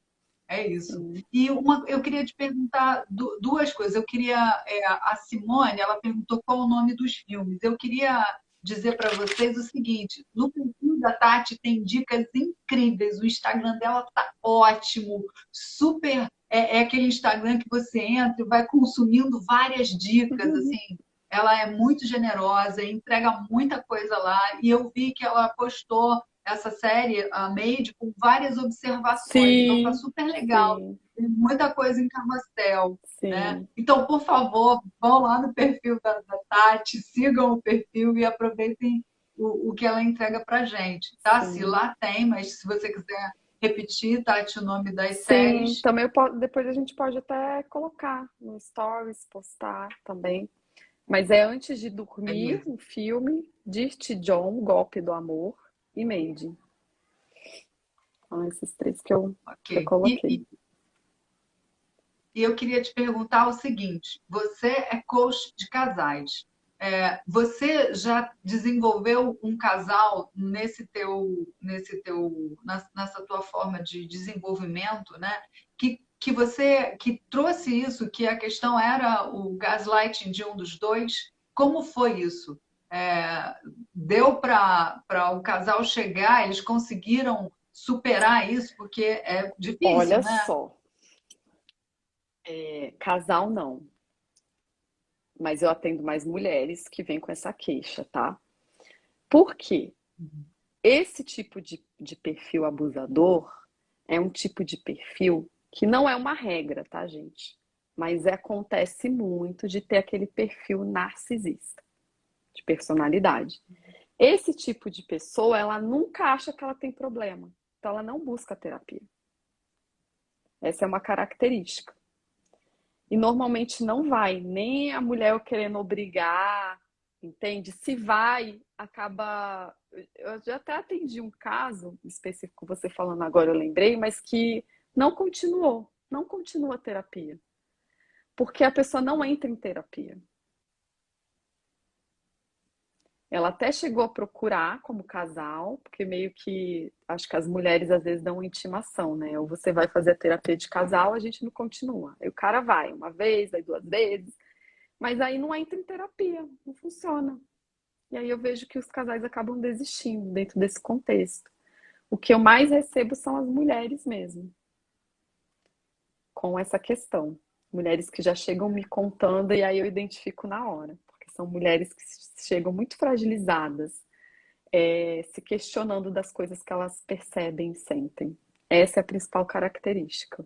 É isso. sim. E eu queria te perguntar duas coisas. Eu queria, a Simone, ela perguntou qual o nome dos filmes. Eu queria dizer para vocês o seguinte: no perfil da Tati tem dicas incríveis. O Instagram dela tá ótimo, super. É aquele Instagram que você entra e vai consumindo várias dicas, assim. Ela é muito generosa, entrega muita coisa lá. E eu vi que ela postou essa série, a Made, com várias observações. Então tá Sim, super legal. sim, Tem muita coisa em carrossel, né? sim, Então, por favor, vão lá no perfil da Tati, sigam o perfil e aproveitem o que ela entrega pra gente, tá? Se sim. lá tem, mas se você quiser repetir, Tati, o nome das Sim, séries. também depois a gente pode até colocar no Stories, postar também. Mas é antes de Beleza. dormir, um filme, Dirty John, Golpe do Amor e Mandy. São esses três que eu Ok. coloquei. E eu queria te perguntar o seguinte: você é coach de casais. Você já desenvolveu um casal nessa tua forma de desenvolvimento, né? Que você que trouxe isso, que a questão era o gaslighting de um dos dois. Como foi isso? É, deu para o casal chegar? Eles conseguiram superar isso? Porque é difícil, Olha né? só, casal não, mas eu atendo mais mulheres que vêm com essa queixa, tá? Por quê? Esse tipo de perfil abusador é um tipo de perfil que não é uma regra, tá, gente? Mas acontece muito de ter aquele perfil narcisista, de personalidade. Esse tipo de pessoa, ela nunca acha que ela tem problema. Então, ela não busca terapia. Essa é uma característica. E normalmente não vai, nem a mulher querendo obrigar, entende? Se vai, acaba. Eu já até atendi um caso específico, você falando agora, eu lembrei, mas que não continua a terapia, porque a pessoa não entra em terapia. Ela até chegou a procurar como casal, porque meio que acho que as mulheres às vezes dão uma intimação, né? Ou você vai fazer a terapia de casal, a gente não continua. Aí o cara vai uma vez, vai duas vezes, mas aí não entra em terapia, não funciona. E aí eu vejo que os casais acabam desistindo dentro desse contexto. O que eu mais recebo são as mulheres mesmo, com essa questão. Mulheres que já chegam me contando e aí eu identifico na hora, porque são mulheres que chegam muito fragilizadas, se questionando das coisas que elas percebem e sentem. Essa é a principal característica.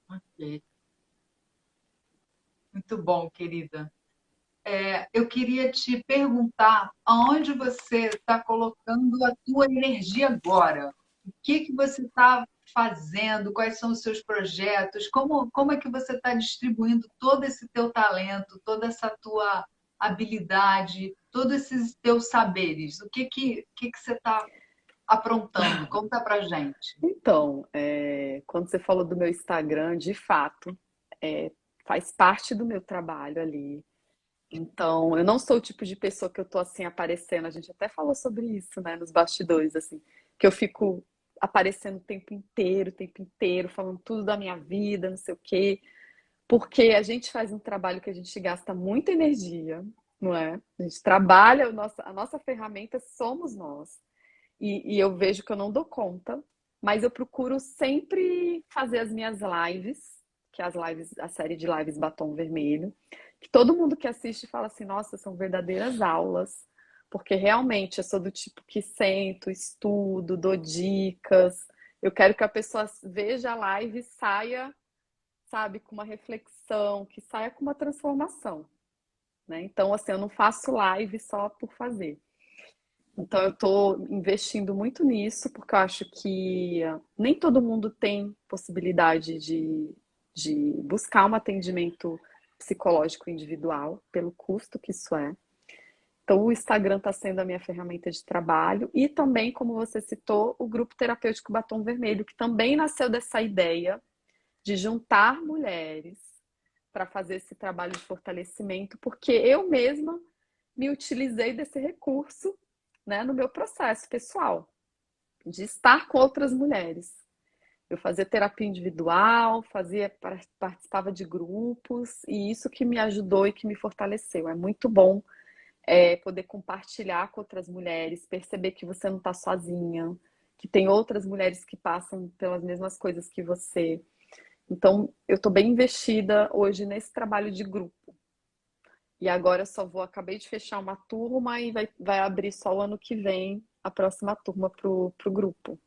Ok. Muito bom, querida. Eu queria te perguntar aonde você está colocando a tua energia agora? O que você está fazendo? Quais são os seus projetos? Como é que você está distribuindo todo esse teu talento, toda essa tua habilidade, todos esses teus saberes? O que você está aprontando? Conta pra gente. Então, quando você falou do meu Instagram, de fato, é, faz parte do meu trabalho ali. Então, eu não sou o tipo de pessoa que eu tô assim aparecendo. A gente até falou sobre isso, né, nos bastidores, assim, que eu fico aparecendo o tempo inteiro, falando tudo da minha vida, não sei o quê, porque a gente faz um trabalho que a gente gasta muita energia, não é? A gente trabalha, a nossa ferramenta somos nós. E eu vejo que eu não dou conta, mas eu procuro sempre fazer as minhas lives, que é as lives, a série de lives Batom Vermelho, que todo mundo que assiste fala assim, nossa, são verdadeiras aulas, porque realmente eu sou do tipo que sento, estudo, dou dicas. Eu quero que a pessoa veja a live e saia, sabe, com uma reflexão, que saia com uma transformação, né? Então, assim, eu não faço live só por fazer. Então, eu estou investindo muito nisso, porque eu acho que nem todo mundo tem possibilidade de buscar um atendimento psicológico individual, pelo custo que isso é. Então, o Instagram está sendo a minha ferramenta de trabalho e também, como você citou, o grupo terapêutico Batom Vermelho, que também nasceu dessa ideia de juntar mulheres para fazer esse trabalho de fortalecimento, porque eu mesma me utilizei desse recurso, né, no meu processo pessoal, de estar com outras mulheres. Eu fazia terapia individual, participava de grupos, e isso que me ajudou e que me fortaleceu. É muito bom poder compartilhar com outras mulheres, perceber que você não está sozinha, que tem outras mulheres que passam pelas mesmas coisas que você. Então, eu estou bem investida hoje nesse trabalho de grupo. E agora eu só acabei de fechar uma turma e vai abrir só o ano que vem a próxima turma pro grupo.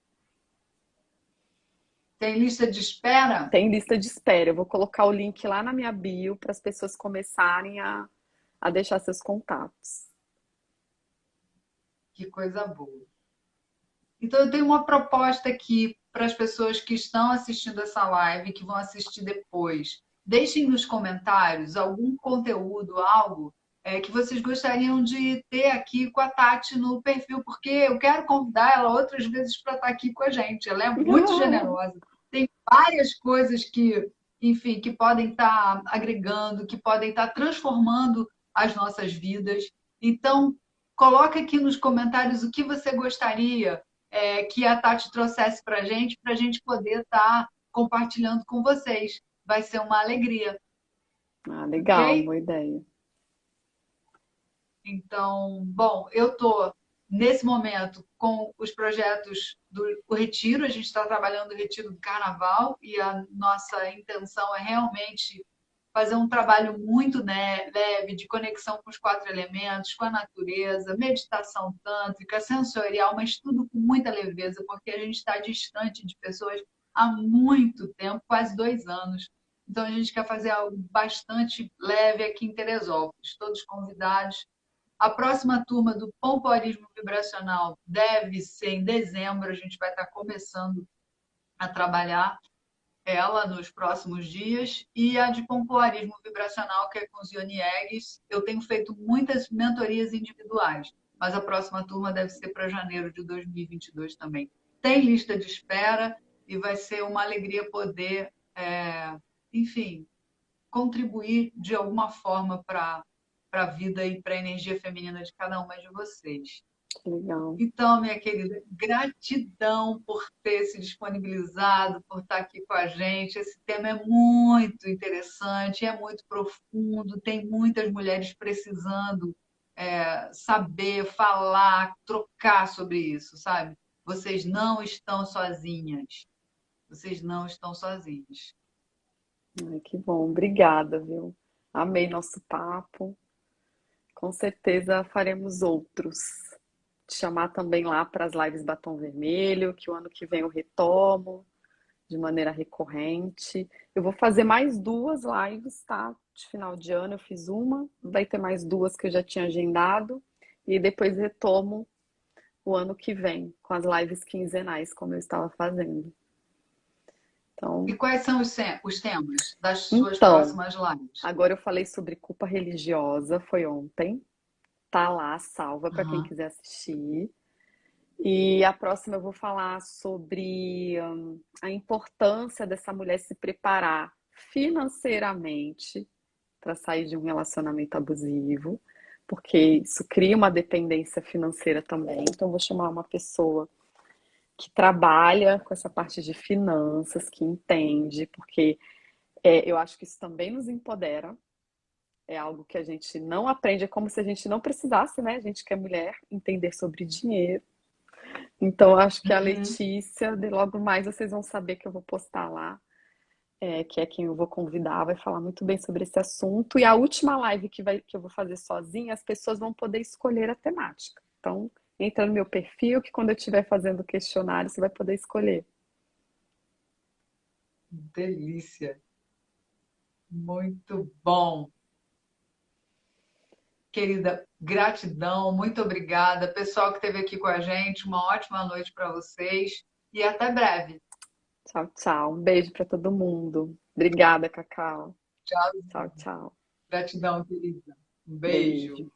Tem lista de espera? Tem lista de espera. Eu vou colocar o link lá na minha bio para as pessoas começarem a deixar seus contatos. Que coisa boa. Então, eu tenho uma proposta aqui para as pessoas que estão assistindo essa live, que vão assistir depois. deixem nos comentários algum conteúdo, algo que vocês gostariam de ter aqui com a Tati no perfil, porque eu quero convidar ela outras vezes para estar aqui com a gente. Ela é muito generosa, tem várias coisas que, enfim, que podem estar agregando, que podem estar transformando as nossas vidas. Então, coloca aqui nos comentários o que você gostaria que a Tati trouxesse para a gente poder estar compartilhando com vocês. Vai ser uma alegria, Ah, legal, ok? boa ideia. Então, bom, eu estou nesse momento com os projetos do o Retiro, a gente está trabalhando o Retiro do Carnaval e a nossa intenção é realmente fazer um trabalho muito leve, de conexão com os quatro elementos, com a natureza, meditação tântrica, sensorial, mas tudo com muita leveza, porque a gente está distante de pessoas há muito tempo, quase 2 anos. Então a gente quer fazer algo bastante leve aqui em Teresópolis, todos convidados. A próxima turma do Pompoarismo Vibracional deve ser em dezembro, a gente vai estar começando a trabalhar ela nos próximos dias, e a de pompoarismo vibracional, que é com os Yoni Eggs. Eu tenho feito muitas mentorias individuais, mas a próxima turma deve ser para janeiro de 2022 também. Tem lista de espera e vai ser uma alegria poder, enfim, contribuir de alguma forma para a vida e para a energia feminina de cada uma de vocês. Legal. Então, minha querida, gratidão por ter se disponibilizado, por estar aqui com a gente. Esse tema é muito interessante, é muito profundo, tem muitas mulheres precisando saber, falar, trocar sobre isso, sabe? Vocês não estão sozinhas. Vocês não estão sozinhas. Ai, que bom, obrigada, viu? Amei nosso papo. Com certeza faremos outros. Te chamar também lá para as lives Batom Vermelho, que o ano que vem eu retomo de maneira recorrente. Eu vou fazer mais 2 lives, tá? De final de ano eu fiz uma, vai ter mais 2 que eu já tinha agendado, e depois retomo o ano que vem com as lives quinzenais, como eu estava fazendo. Então, E quais são os temas das suas então, próximas lives? agora eu falei sobre culpa religiosa, foi ontem. Tá lá, salva para quem Uhum. quiser assistir. E a próxima eu vou falar sobre a importância dessa mulher se preparar financeiramente para sair de um relacionamento abusivo, porque isso cria uma dependência financeira também. Então, eu vou chamar uma pessoa que trabalha com essa parte de finanças, que entende, porque eu acho que isso também nos empodera. É algo que a gente não aprende, é como se a gente não precisasse, né? A gente que é mulher, entender sobre dinheiro. Então, eu acho que a Letícia, de logo mais vocês vão saber que eu vou postar lá, que é quem eu vou convidar, vai falar muito bem sobre esse assunto. E a última live que eu vou fazer sozinha, as pessoas vão poder escolher a temática. Então, entra no meu perfil, que quando eu estiver fazendo o questionário, você vai poder escolher. Delícia. Muito bom. Querida, gratidão, muito obrigada. Pessoal que esteve aqui com a gente, uma ótima noite para vocês e até breve. Tchau, tchau. Um beijo para todo mundo. Obrigada, Cacau. Tchau. Tchau, tchau. Gratidão, querida. Um beijo. Beijo.